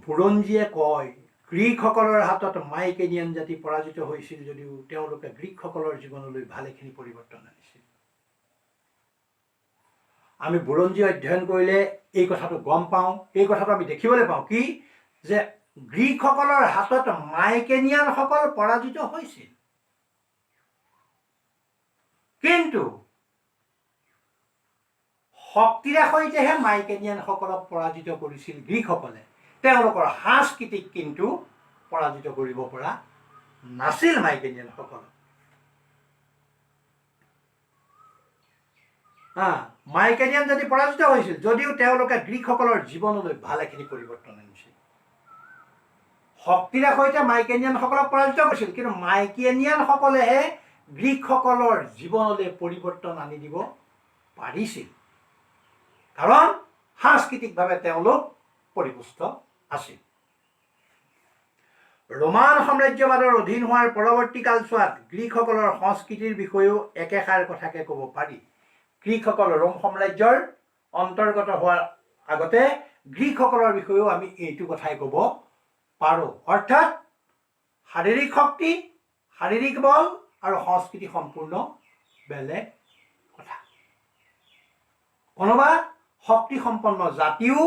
বুৰঞ্জীয়ে কয় গ্ৰীকসকলৰ হাতত মাইকেনিয়ান জাতি পৰাজিত হৈছিল যদিও তেওঁলোকে গ্ৰীকসকলৰ জীৱনলৈ ভালেখিনি পৰিৱৰ্তন আনিছিল। আমি বুৰঞ্জী অধ্যয়ন কৰিলে এই কথাটো গম পাওঁ, এই কথাটো আমি দেখিবলৈ পাওঁ কি যে গ্ৰীকসকলৰ হাতত মাইকেনিয়ানসকল পৰাজিত হৈছিল, কিন্তু শক্তিৰে সৈতেহে মাইকেনিয়ানসকলক পৰাজিত কৰিছিল গ্ৰীকসকলে। তেওঁলোকৰ সাংস্কৃতিক কিন্তু পৰাজিত কৰিব পৰা নাছিল মাইকেনিয়ানসকলক। মাইকেনিয়ান জাতি পৰাজিত হৈছিল যদিও তেওঁলোকে গ্ৰীকসকলৰ জীৱনলৈ ভালেখিনি পৰিৱৰ্তন আনিছিল। শক্তিৰে সৈতে মাইকেনিয়ানসকলক পৰাজিত কৰিছিল, কিন্তু মাইকেনিয়ানসকলেহে গ্ৰীকসকলৰ জীৱনলৈ পৰিৱৰ্তন আনি দিব পাৰিছিল, কাৰণ সাংস্কৃতিকভাৱে তেওঁলোক পৰিপুষ্ট আছিল। ৰোমান সাম্ৰাজ্যবাদৰ অধীন হোৱাৰ পৰৱৰ্তী কালছোৱাত গ্ৰীকসকলৰ সংস্কৃতিৰ বিষয়েও একেষাৰ কথাকে ক'ব পাৰি। গ্ৰীকসকল ৰোম সাম্ৰাজ্যৰ অন্তৰ্গত হোৱাৰ আগতে গ্ৰীকসকলৰ বিষয়েও আমি এইটো কথাই ক'ব পাৰোঁ, অৰ্থাৎ শাৰীৰিক শক্তি, শাৰীৰিক বল আৰু সংস্কৃতি সম্পূৰ্ণ বেলেগ কথা। কোনোবা শক্তিসম্পন্ন জাতিও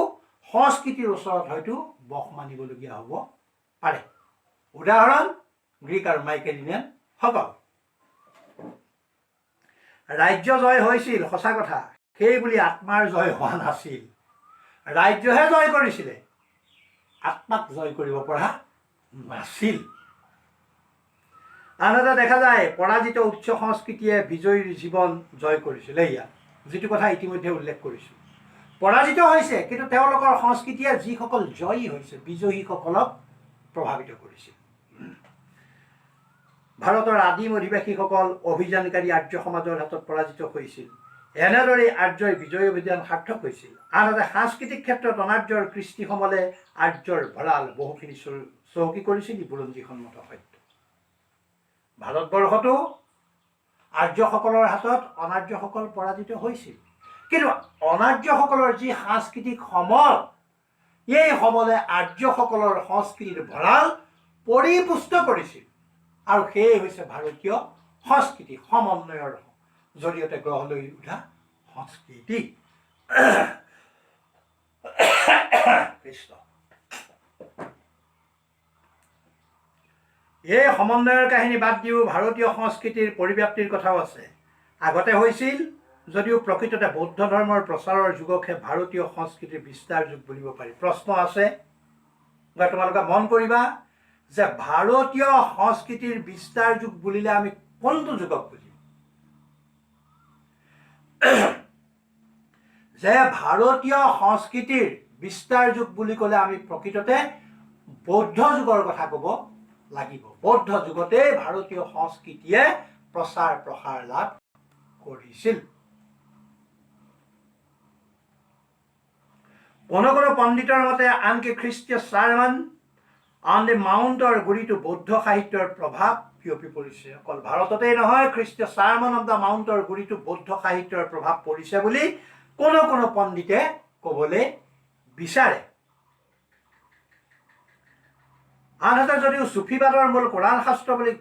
সংস্কৃতিৰ ওচৰত হয়তো বস মানিবলগীয়া হ'ব পাৰে। উদাহৰণ গ্ৰীক আৰু মাইকেনিয়ানসকল। ৰাজ্য জয় হৈছিল সঁচা কথা, সেই বুলি আত্মাৰ জয় হোৱা নাছিল। ৰাজ্যহে জয় কৰিছিলে, আত্মাক জয় কৰিব পৰা নাছিল। আনহাতে দেখা যায় পৰাজিত উচ্চ সংস্কৃতিয়ে বিজয়ীৰ জীৱন জয় কৰিছিলে। ইয়াত যিটো কথা ইতিমধ্যে উল্লেখ কৰিছোঁ, পৰাজিত হৈছে কিন্তু তেওঁলোকৰ সংস্কৃতিয়ে যিসকল জয়ী হৈছে বিজয়ীসকলক প্ৰভাৱিত কৰিছিল। ভাৰতৰ আদিম অধিবাসীসকল অভিযানকাৰী আৰ্য সমাজৰ হাতত পৰাজিত হৈছিল। এনেদৰে আৰ্যৰ বিজয় অভিযান সাৰ্থক হৈছিল। আনহাতে সাংস্কৃতিক ক্ষেত্ৰত অনাৰ্যৰ কৃষ্টিসমলে আৰ্যৰ ভঁৰাল বহুখিনি চহকী কৰিছিল। বুৰঞ্জীসন্মত সত্য। ভাৰতবৰ্ষতো আৰ্যসকলৰ হাতত অনাৰ্যসকল পৰাজিত হৈছিল, কিন্তু অনাৰ্যসকলৰ যি সাংস্কৃতিক সমল, এই সমলে আৰ্যসকলৰ সংস্কৃতিৰ ভঁৰাল পৰিপুষ্ট কৰিছিল, আৰু সেয়ে হৈছে ভাৰতীয় সংস্কৃতি, সমন্বয়ৰ জৰিয়তে গঢ় লৈ উঠা সংস্কৃতি। কৃষ্ণ। এই সমন্বয়ৰ কাহিনী বাদ দিও ভাৰতীয় সংস্কৃতিৰ পৰিব্যাপ্তিৰ কথাও আছে। আগতে হৈছিল যদিও প্ৰকৃততে বৌদ্ধ ধৰ্মৰ প্ৰচাৰৰ যুগকহে ভাৰতীয় সংস্কৃতিৰ বিস্তাৰ যুগ বুলিব পাৰি। প্ৰশ্ন আছে, তোমালোকে মন কৰিবা যে ভাৰতীয় সংস্কৃতিৰ বিস্তাৰ যুগ বুলিলে আমি কোনটো যুগক বুজিম? যে ভাৰতীয় সংস্কৃতিৰ বিস্তাৰ যুগ বুলি ক'লে আমি প্ৰকৃততে বৌদ্ধ যুগৰ কথা ক'ব লাগিব। বৌদ্ধ যুগতে ভাৰতীয় সংস্কৃতিয়ে প্ৰচাৰ প্ৰসাৰ লাভ কৰিছিল। কোনো কোনো পণ্ডিতৰ মতে আনকি খ্ৰীষ্টীয় চাৰ্মান অন দ্য মাউণ্টৰ গুৰিতো বৌদ্ধ সাহিত্যৰ প্ৰভাৱ বিয়পি পৰিছে। অকল ভাৰততেই নহয়, খ্ৰীষ্টীয় চাৰ্মান অন দ্য মাউণ্টৰ গুৰিতো বৌদ্ধ সাহিত্যৰ প্ৰভাৱ পৰিছে বুলি কোনো কোনো পণ্ডিতে ক'বলৈ বিচাৰে। আনহাতে যদিও চুফিবাদৰ মূল কোৰাণ শাস্ত্ৰ বুলি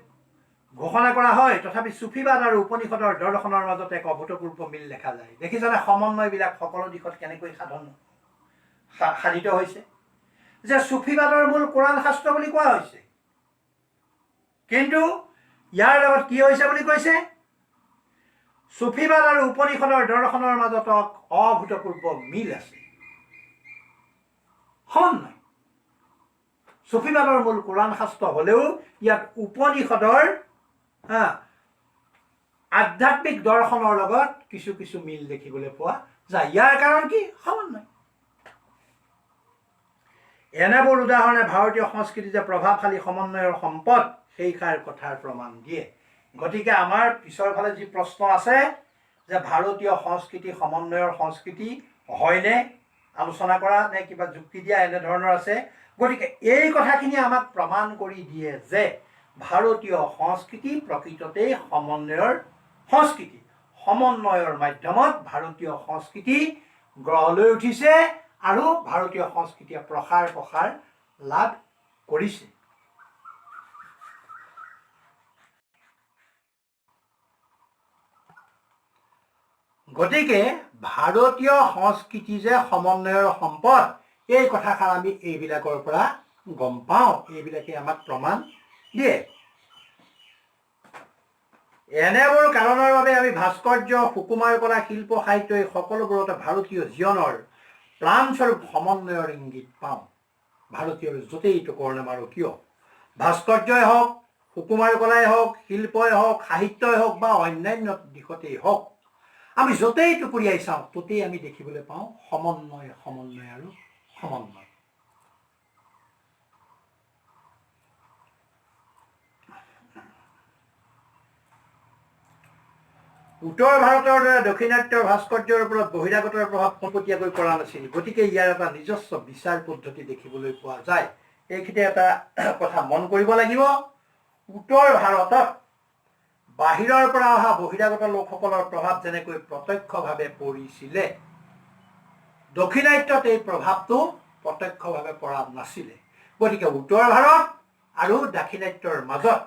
ঘোষণা কৰা হয়, তথাপি চুফিবাদ আৰু উপনিষদৰ দৰ্শনৰ মাজত এক অভূতপূৰ্ব মিল দেখা যায়। দেখিছানে সমন্বয়বিলাক সকলো দিশত কেনেকৈ সাধিত হৈছে? যে চুফিবাদৰ মূল কোৰাণ শাস্ত্ৰ বুলি কোৱা হৈছে, কিন্তু ইয়াৰ লগত কি হৈছে বুলি কৈছে? চুফিবাদ আৰু উপনিষদৰ দৰ্শনৰ মাজত অভূতপূৰ্ব মিল আছে, সমন্বয়। চুফিবাদৰ মূল কোৰাণ শাস্ত্ৰ হ'লেও ইয়াত উপনিষদৰ আধ্যাত্মিক দৰ্শনৰ লগত কিছু কিছু মিল দেখিবলৈ পোৱা যায়। ইয়াৰ কাৰণ কি? সমন্বয়। এনেবোৰ উদাহৰণে ভাৰতীয় সংস্কৃতি যে প্ৰভাৱশালী সমন্বয়ৰ সম্পদ সেইষাৰ কথাৰ প্ৰমাণ দিয়ে। গতিকে আমাৰ পিছৰ ফালে যি প্ৰশ্ন আছে যে ভাৰতীয় সংস্কৃতি সমন্বয়ৰ সংস্কৃতি হয়নে, আলোচনা কৰা নে কিবা যুক্তি দিয়া, এনেধৰণৰ আছে। গতিকে এই কথাখিনি আমাক প্ৰমাণ কৰি দিয়ে যে ভাৰতীয় সংস্কৃতি প্ৰকৃততেই সমন্বয়ৰ সংস্কৃতি। সমন্বয়ৰ মাধ্যমত ভাৰতীয় সংস্কৃতি গঢ় লৈ উঠিছে আৰু ভাৰতীয় সংস্কৃতিয়ে প্ৰসাৰ লাভ কৰিছে। গতিকে ভাৰতীয় সংস্কৃতি যে সমন্বয়ৰ সম্পদ, এই কথাষাৰ আমি এইবিলাকৰ পৰা গম পাওঁ, এইবিলাকে আমাক প্ৰমাণ দিয়ে। এনেবোৰ কাৰণৰ বাবে আমি ভাস্কৰ্য, সুকুমাৰ কলা, শিল্প, সাহিত্য এই সকলোবোৰতে ভাৰতীয় জীৱনৰ প্ৰাণস্বৰূপ সমন্বয়ৰ ইংগিত পাওঁ। ভাৰতীয়ৰ য'তেই টুকুৰ নামাৰো কিয়, ভাস্কৰ্যই হওক, সুকুমাৰ কলাই হওক, শিল্পই হওক, সাহিত্যই হওক বা অন্যান্য দিশতেই হওক, আমি য'তেই টুকুৰিয়াই চাওঁ ত'তেই আমি দেখিবলৈ পাওঁ সমন্বয় আৰু সমন্বয়। উত্তৰ ভাৰতৰ দৰে দক্ষিণাত্যৰ ভাস্কৰ্যৰ ওপৰত বহিৰাগতৰ প্ৰভাৱ পোনপটীয়াকৈ পৰা নাছিল। গতিকে ইয়াৰ এটা নিজস্ব বিচাৰ পদ্ধতি দেখিবলৈ পোৱা যায়। এইখিনিতে এটা কথা মন কৰিব লাগিব। উত্তৰ ভাৰতত বাহিৰৰ পৰা অহা বহিৰাগত লোকসকলৰ প্ৰভাৱ যেনেকৈ প্ৰত্যক্ষভাৱে পৰিছিলে, দক্ষিণাত্যত এই প্ৰভাৱটো প্ৰত্যক্ষভাৱে পৰা নাছিলে। গতিকে উত্তৰ ভাৰত আৰু দাক্ষিণাত্যৰ মাজত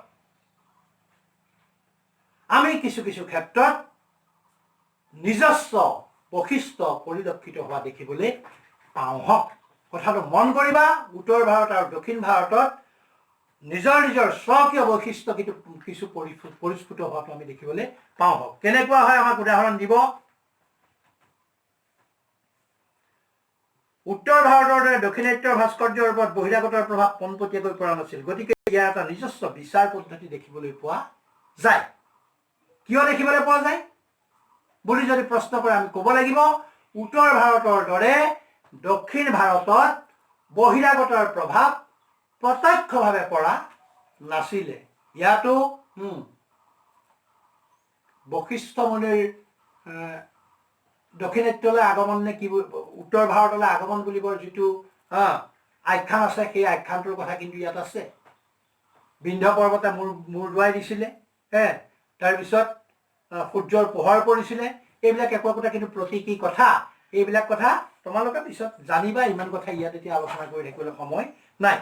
আমি কিছু কিছু ক্ষেত্ৰত নিজস্ব বৈশিষ্ট্য পৰিলক্ষিত হোৱা দেখিবলৈ পাওঁ। কথাটো মন কৰিবা, উত্তৰ ভাৰত আৰু দক্ষিণ ভাৰতত নিজৰ নিজৰ স্বকীয় বৈশিষ্ট্য কিছু পৰিস্ফুট হোৱাটো আমি দেখিবলৈ পাওঁ। কেনেকুৱা হয় আমাক উদাহৰণ দিব। উত্তৰ ভাৰতৰ দৰে দক্ষিণাত্যৰ ভাস্কৰ্যৰ ওপৰত বহিৰাগতৰ প্ৰভাৱ পোনপটীয়াকৈ পৰা নাছিল। গতিকে ইয়াৰ এটা নিজস্ব বিচাৰ পদ্ধতি দেখিবলৈ পোৱা যায়। কিয় দেখিবলৈ পোৱা যায় বুলি যদি প্ৰশ্ন কৰে আমি ক'ব লাগিব, উত্তৰ ভাৰতৰ দৰে দক্ষিণ ভাৰতত বহিৰাগতৰ প্ৰভাৱ প্ৰত্যক্ষভাৱে পৰা নাছিলে। ইয়াতো বশিষ্ঠ মুনিৰ দক্ষিণাত্যলৈ আগমন নে কি, উত্তৰ ভাৰতলৈ আগমন বুলিবৰ যিটো আখ্যান আছে, সেই আখ্যানটোৰ কথা কিন্তু ইয়াত আছে। বিন্ধ্য পৰ্বতে মূৰ দোৱাই দিছিলে, তাৰপিছত সূৰ্যৰ পোহৰ পৰিছিলে। এইবিলাক একো একোটা কিন্তু প্ৰতীকী কথা। এইবিলাক কথা তোমালোকে পিছত জানিবা, ইমান কথা ইয়াত এতিয়া আলোচনা কৰি থাকিবলৈ সময় নাই।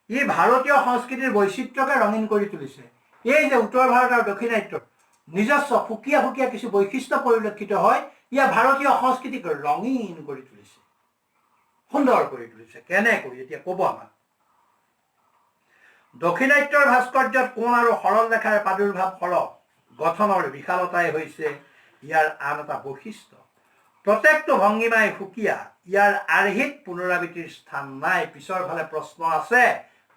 ই ভাৰতীয় সংস্কৃতিৰ বৈচিত্ৰ্যকে ৰঙীন কৰি তুলিছে। এই যে উত্তৰ ভাৰত আৰু দক্ষিণাত্যৰ নিজস্ব সুকীয়া সুকীয়া কিছু বৈশিষ্ট্য পৰিলক্ষিত হয়, ইয়া ভাৰতীয় সংস্কৃতিক ৰঙীন কৰি তুলিছে, সুন্দৰ কৰি তুলিছে। কেনেকৈ এতিয়া ক'ব আমাক। দক্ষিণাত্যৰ ভাস্কৰ্যত কোণ আৰু সৰল ৰেখাৰ প্ৰাদুৰ্ভাৱ সৰহ, গঠনৰ বিশালতাই হৈছে ইয়াৰ আন এটা বৈশিষ্ট্য। প্ৰত্যেকটো ভংগীমাই সুকীয়া, ইয়াৰ আৰ্হিত পুনৰাবৃত্তিৰ স্থান নাই। পিছৰ ফালে প্ৰশ্ন আছে,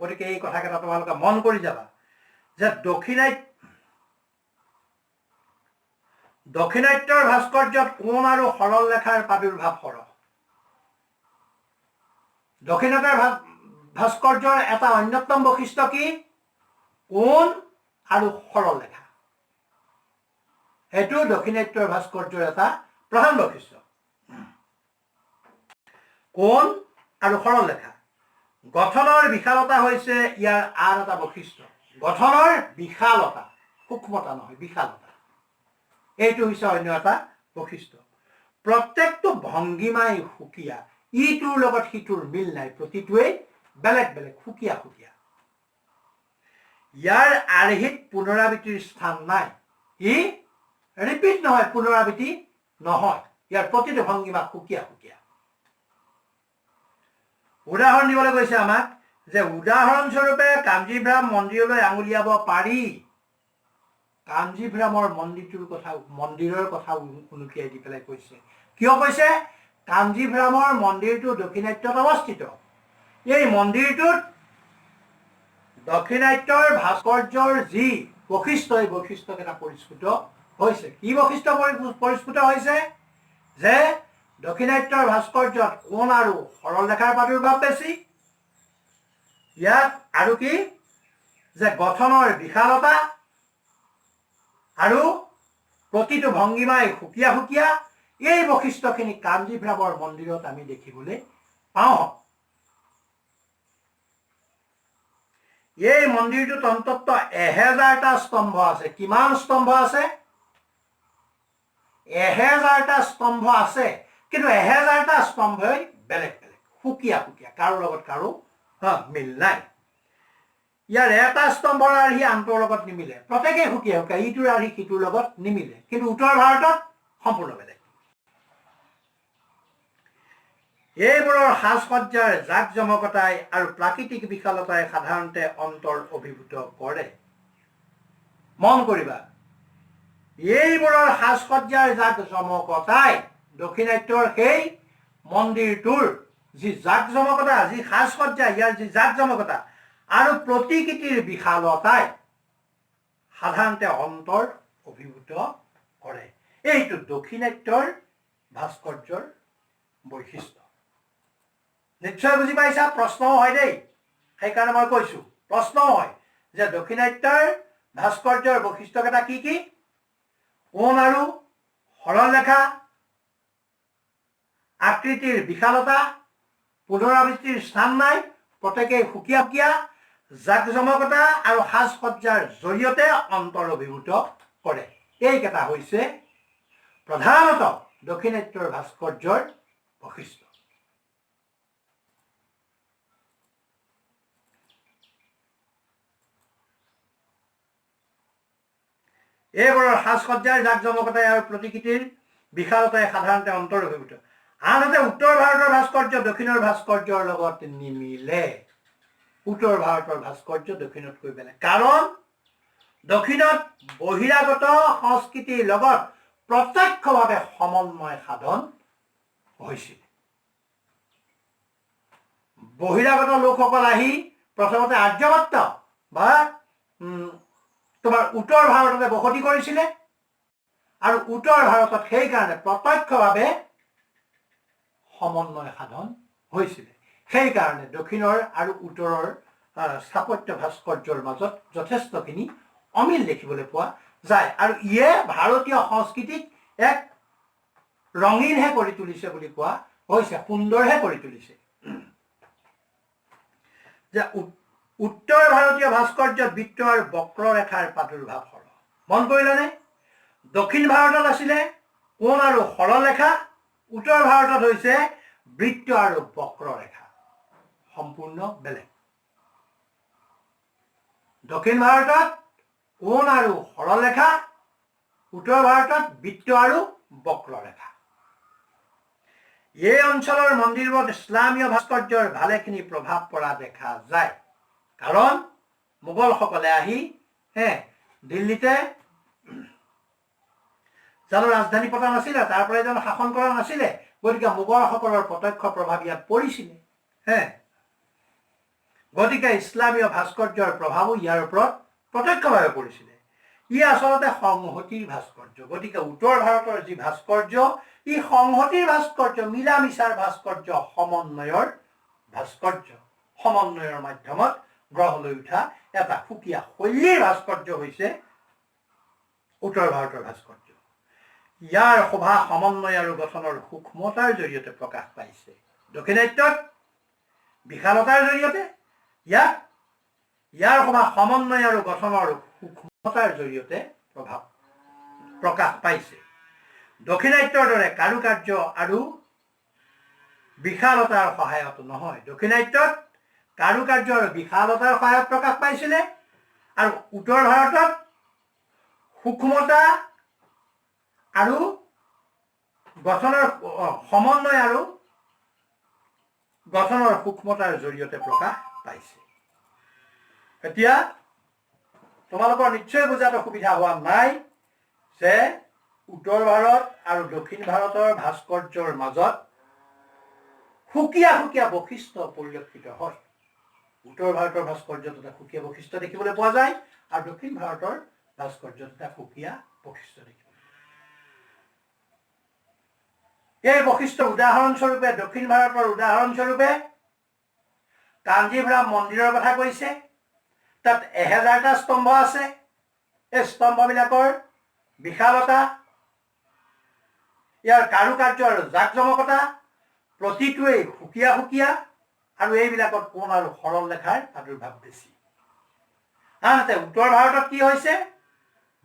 গতিকে এই কথাকেইটা তোমালোকে মন কৰি যাবা যে দক্ষিণাত্যৰ ভাস্কৰ্যত কোণ আৰু সৰল ৰেখাৰ প্ৰাদুৰ্ভাৱ সৰহ। দক্ষিণাত্যৰ ভাস্কৰ্যৰ এটা অন্যতম বৈশিষ্ট্য কি? কোণ আৰু সৰল ৰেখা। সেইটো দক্ষিণাত্যৰ ভাস্কৰ্যৰ এটা প্ৰধান বৈশিষ্ট্য। কোণ আৰু সৰল ৰেখা। গঠনৰ বিশালতা হৈছে ইয়াৰ আন এটা বৈশিষ্ট্য। গঠনৰ বিশালতা, সূক্ষ্মতা নহয়, বিশালতা, এইটো হৈছে অন্য এটা বৈশিষ্ট্য। প্ৰত্যেকটো ভংগীমাই সুকীয়া, ইটোৰ লগত সিটোৰ মিল নাই, প্ৰতিটোৱেই বেলেগ বেলেগ, সুকীয়া সুকীয়া। ইয়াৰ আৰ্হিত পুনৰাবৃত্তিৰ স্থান নাই। ই ৰিপিট নহয়, পুনৰাবৃত্তি নহয়। ইয়াৰ প্ৰতিটো ভংগীমা সুকীয়া সুকীয়া। উদাহৰণ দিবলৈ কৈছে আমাক যে উদাহৰণস্বৰূপে কাঞ্জীভ্ৰাম মন্দিৰলৈ আঙুলিয়াব পাৰি। কাঞ্জীভ্ৰামৰ মন্দিৰৰ কথা উনুকিয়াই দি পেলাই কৈছে। কিয় কৈছে? কাঞ্জীভ্ৰামৰ মন্দিৰটো দক্ষিণাত্যত অৱস্থিত। এই মন্দিৰটোত দক্ষিণাত্যৰ ভাস্কৰ্যৰ যি বৈশিষ্ট্য, এই বৈশিষ্ট্যকেইটা পৰিস্ফুট হৈছে। কি বৈশিষ্ট্য পৰিস্ফুট হৈছে? যে দক্ষিণাত্যৰ ভাস্কৰ্যত কোণ আৰু সৰল ৰেখাৰ প্ৰাদুৰ্ভাৱ বেছি। ইয়াত আৰু কি? যে গঠনৰ বিশালতা আৰু প্ৰতিটো ভংগিমাই সুকীয়া সুকীয়া, এই বৈশিষ্ট্যখিনি কাঞ্জীভ্ৰাৱৰ মন্দিৰত আমি দেখিবলৈ পাওঁ। এই মন্দিৰটোত অন্ততঃ 1000টা স্তম্ভ আছে। কিমান স্তম্ভ আছে? 1000টা স্তম্ভ আছে, কিন্তু 1000টা স্তম্ভই বেলেগ বেলেগ, সুকীয়া সুকীয়া, কাৰো লগত কাৰো মিল নাই। ইয়াৰ এটা স্তম্ভৰ আৰ্হি আনটোৰ লগত নিমিলে, প্ৰত্যেকেই সুকীয়া সুকীয়া, ইটোৰ আৰ্হি সিটোৰ লগত নিমিলে। কিন্তু উত্তৰ ভাৰতত সম্পূৰ্ণ বেলেগ। এইবোৰৰ সাজ সজ্জাৰ জাক জমকতাই আৰু প্ৰাকৃতিক বিশালতাই সাধাৰণতে অন্তৰ অভিভূত কৰে। মন কৰিবা, এইবোৰৰ সাজ সজ্জাৰ জাক জমকতাই দক্ষিণাত্যৰ সেই মন্দিৰটোৰ যি জাক জমকতা, যি সাজ সজ্জা, ইয়াৰ যি জাক জমকতা আৰু প্ৰতিকৃতিৰ বিশালতাই সাধাৰণতে অন্তৰ অভিভূত কৰে। এইটো দক্ষিণাত্যৰ ভাস্কৰ্যৰ বৈশিষ্ট্য। নিশ্চয় বুজি পাইছা? প্ৰশ্নও হয় দেই, সেইকাৰণে মই কৈছো, প্ৰশ্নও হয় যে দক্ষিণাত্যৰ ভাস্কৰ্যৰ বৈশিষ্ট্যকেইটা কি কি? কোণ আৰু সৰল ৰেখা, আকৃতিৰ বিশালতা, পুনৰাবৃত্তিৰ স্থান নাই, প্ৰত্যেকেই সুকীয়া সুকীয়া, জাক জমকতা আৰু সাজ সজ্জাৰ জৰিয়তে অন্তৰ অভিভূত কৰে। এইকেইটা হৈছে প্ৰধানতঃ দক্ষিণাত্যৰ ভাস্কৰ্যৰ বৈশিষ্ট্য। এইবোৰৰ সাজ সজ্জাৰ জাক জমকতাই আৰু প্ৰতিকৃতিৰ বিশালতাই সাধাৰণতে অন্তৰ অভিভূত। আনহাতে উত্তৰ ভাৰতৰ ভাস্কৰ্য দক্ষিণৰ ভাস্কৰ্যৰ লগত নিমিলে। উত্তৰ ভাৰতৰ ভাস্কৰ্য দক্ষিণতকৈ বেলেগ, কাৰণ দক্ষিণত বহিৰাগত সংস্কৃতিৰ লগত প্ৰত্যক্ষভাৱে সমন্বয় সাধন হৈছিল। বহিৰাগত লোকসকল আহি প্ৰথমতে আৰ্যভট্ট বা তোমাৰ উত্তৰ ভাৰততে বসতি কৰিছিলে, আৰু উত্তৰ ভাৰতত সেইকাৰণে প্ৰত্যক্ষভাৱে সমন্বয় সাধন হৈছিলে। সেইকাৰণে দক্ষিণৰ আৰু উত্তৰৰ স্থাপত্য ভাস্কৰ্যৰ মাজত যথেষ্টখিনি অমিল দেখিবলৈ পোৱা যায়, আৰু ইয়ে ভাৰতীয় সংস্কৃতিক এক ৰঙীনহে কৰি তুলিছে বুলি কোৱা হৈছে, সুন্দৰহে কৰি তুলিছে। যে উত্তৰ ভাৰতীয় ভাস্কৰ্যত বৃত্ত আৰু বক্ৰৰেখাৰ প্ৰাদুৰ্ভাৱ সৰহ। মন কৰিলেনে? দক্ষিণ ভাৰতত আছিলে কোণ আৰু সৰল ৰেখা, উত্তৰ ভাৰতত হৈছে বৃত্ত আৰু বক্ৰৰেখা, সম্পূৰ্ণ বেলেগ। দক্ষিণ ভাৰতত কোণ আৰু সৰল ৰেখা, উত্তৰ ভাৰতত বৃত্ত আৰু বক্ৰৰেখা। এই অঞ্চলৰ মন্দিৰবোৰত ইছলামীয় ভাস্কৰ্যৰ ভালেখিনি প্ৰভাৱ পৰা দেখা যায়, কাৰণ মোগলসকলে আহি দিল্লীতে জানো ৰাজধানী পতা নাছিলে, তাৰ পৰাই জানো শাসন কৰা নাছিলে, গতিকে মোগলসকলৰ প্ৰত্যক্ষ প্ৰভাৱ ইয়াত পৰিছিলে। গতিকে ইছলামীয় ভাস্কৰ্যৰ প্ৰভাৱো ইয়াৰ ওপৰত প্ৰত্যক্ষভাৱে পৰিছিলে। ই আচলতে সংহতিৰ ভাস্কৰ্য। গতিকে উত্তৰ ভাৰতৰ যি ভাস্কৰ্য, ই সংহতিৰ ভাস্কৰ্য, মিলা মিছাৰ ভাস্কৰ্য, সমন্বয়ৰ ভাস্কৰ্য। সমন্বয়ৰ মাধ্যমত গঢ় লৈ উঠা এটা সুকীয়া শৈলীৰ ভাস্কৰ্য হৈছে উত্তৰ ভাৰতৰ ভাস্কৰ্য। ইয়াৰ শোভা সমন্বয় আৰু গঠনৰ সূক্ষ্মতাৰ জৰিয়তে প্ৰকাশ পাইছে। দক্ষিণাত্যত বিশালতাৰ জৰিয়তে, ইয়াৰ শোভা সমন্বয় আৰু গঠনৰ সূক্ষ্মতাৰ জৰিয়তে প্ৰকাশ পাইছে। দক্ষিণাত্যৰ দৰে কাৰুকাৰ্য আৰু বিশালতাৰ সহায়ত নহয়। দক্ষিণাত্যত কাৰুকাৰ্য আৰু বিশালতাৰ সহায়ত প্ৰকাশ পাইছিলে, আৰু উত্তৰ ভাৰতত সূক্ষ্মতা আৰু গঠনৰ সমন্বয় আৰু গঠনৰ সূক্ষ্মতাৰ জৰিয়তে প্ৰকাশ পাইছে। এতিয়া তোমালোকৰ নিশ্চয় বুজাত অসুবিধা হোৱা নাই যে উত্তৰ ভাৰত আৰু দক্ষিণ ভাৰতৰ ভাস্কৰ্যৰ মাজত সুকীয়া সুকীয়া বৈশিষ্ট্য পৰিলক্ষিত হয়। উত্তৰ ভাৰতৰ ভাস্কৰ্যত এটা সুকীয়া বৈশিষ্ট্য দেখিবলৈ পোৱা যায় আৰু দক্ষিণ ভাৰতৰ ভাস্কৰ্যত এটা সুকীয়া বৈশিষ্ট্য দেখিবলৈ। এই বৈশিষ্ট্য উদাহৰণস্বৰূপে দক্ষিণ ভাৰতৰ উদাহৰণস্বৰূপে কাঞ্জীভ্ৰাম মন্দিৰৰ কথা কৈছে। তাত 1000টা স্তম্ভ আছে। এই স্তম্ভবিলাকৰ বিশালতা, ইয়াৰ কাৰুকাৰ্য আৰু জাকজমকতা প্ৰতিটোৱেই সুকীয়া সুকীয়া আৰু এইবিলাকত কোণ আৰু সৰল ৰেখাৰ প্ৰাদুৰ্ভাৱ বেছি। আনহাতে উত্তৰ ভাৰতত কি হৈছে?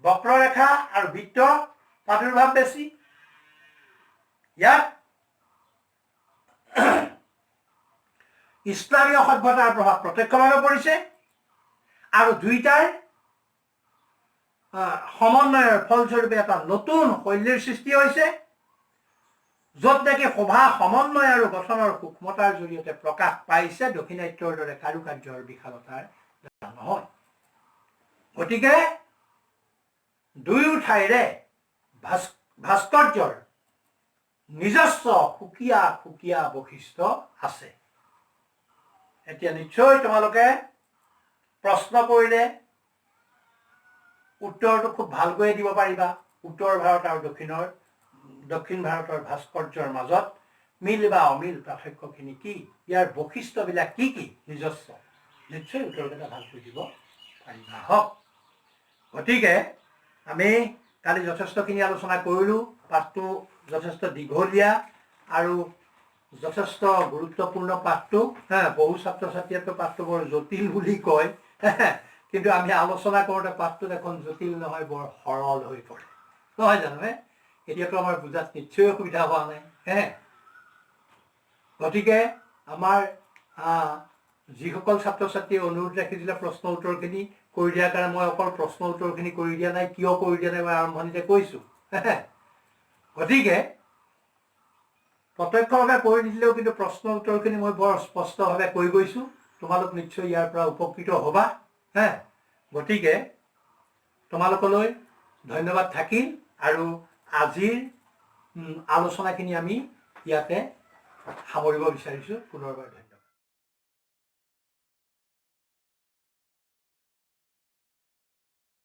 বক্ৰৰেখা আৰু বৃত্ত প্ৰাদুৰ্ভাৱ বেছি। ইয়াত ইছলামীয় সভ্যতাৰ প্ৰভাৱ প্ৰত্যক্ষভাৱে পৰিছে আৰু দুইটাৰ সমন্বয়ৰ ফলস্বৰূপে এটা নতুন শৈলীৰ সৃষ্টি হৈছে, য'ত নেকি শোভা সমন্বয় আৰু গঠনৰ সূক্ষ্মতাৰ জৰিয়তে প্ৰকাশ পাইছে দক্ষিণাত্যৰ দৰে কাৰুকাৰ্যৰ বিশালতাৰ দ্বাৰা নহয়। গতিকে দুয়ো ঠাইৰে ভাস্কৰ্যৰ নিজস্ব সুকীয়া সুকীয়া বৈশিষ্ট্য আছে। এতিয়া নিশ্চয় তোমালোকে প্ৰশ্ন কৰিলে উত্তৰটো খুব ভালকৈ দিব পাৰিবা। উত্তৰ ভাৰত আৰু দক্ষিণ ভাৰতৰ ভাস্কৰ্যৰ মাজত মিল বা অমিল পাৰ্থক্যখিনি কি, ইয়াৰ বৈশিষ্ট্যবিলাক কি কি নিজস্ব, নিশ্চয় উত্তৰকেইটা ভালকৈ দিব পাৰিবা। হওক, গতিকে আমি কালি যথেষ্টখিনি আলোচনা কৰিলোঁ। পাঠটো যথেষ্ট দীঘলীয়া আৰু যথেষ্ট গুৰুত্বপূৰ্ণ পাঠটো। বহু ছাত্ৰ ছাত্ৰীয়ে পাঠটো বৰ জটিল বুলি কয়, কিন্তু আমি আলোচনা কৰোঁতে পাঠটো এখন জটিল নহয়, বৰ সৰল হৈ পৰে, নহয় জানো? এতিয়াতো আমাৰ বুজাত নিশ্চয় অসুবিধা হোৱা নাই। গতিকে আমাৰ যিসকল ছাত্ৰ ছাত্ৰীয়ে অনুৰোধ ৰাখিছিলে প্ৰশ্ন উত্তৰখিনি কৰি দিয়াৰ কাৰণে মই অকল প্ৰশ্ন উত্তৰখিনি কৰি দিয়া নাই। কিয় কৰি দিয়া নাই মই আৰম্ভণিতে কৈছোঁ। গতিকে প্ৰত্যক্ষভাৱে কৰি দিলেও কিন্তু প্ৰশ্ন উত্তৰখিনি মই বৰ স্পষ্টভাৱে কৈ গৈছোঁ। তোমালোক নিশ্চয় ইয়াৰ পৰা উপকৃত হ'বা। গতিকে তোমালোকলৈ ধন্যবাদ থাকিল আৰু আজিৰ আলোচনাখিনি আমি ইয়াতে সামৰিব বিচাৰিছোঁ। পুনৰবাৰ ধন্যবাদ।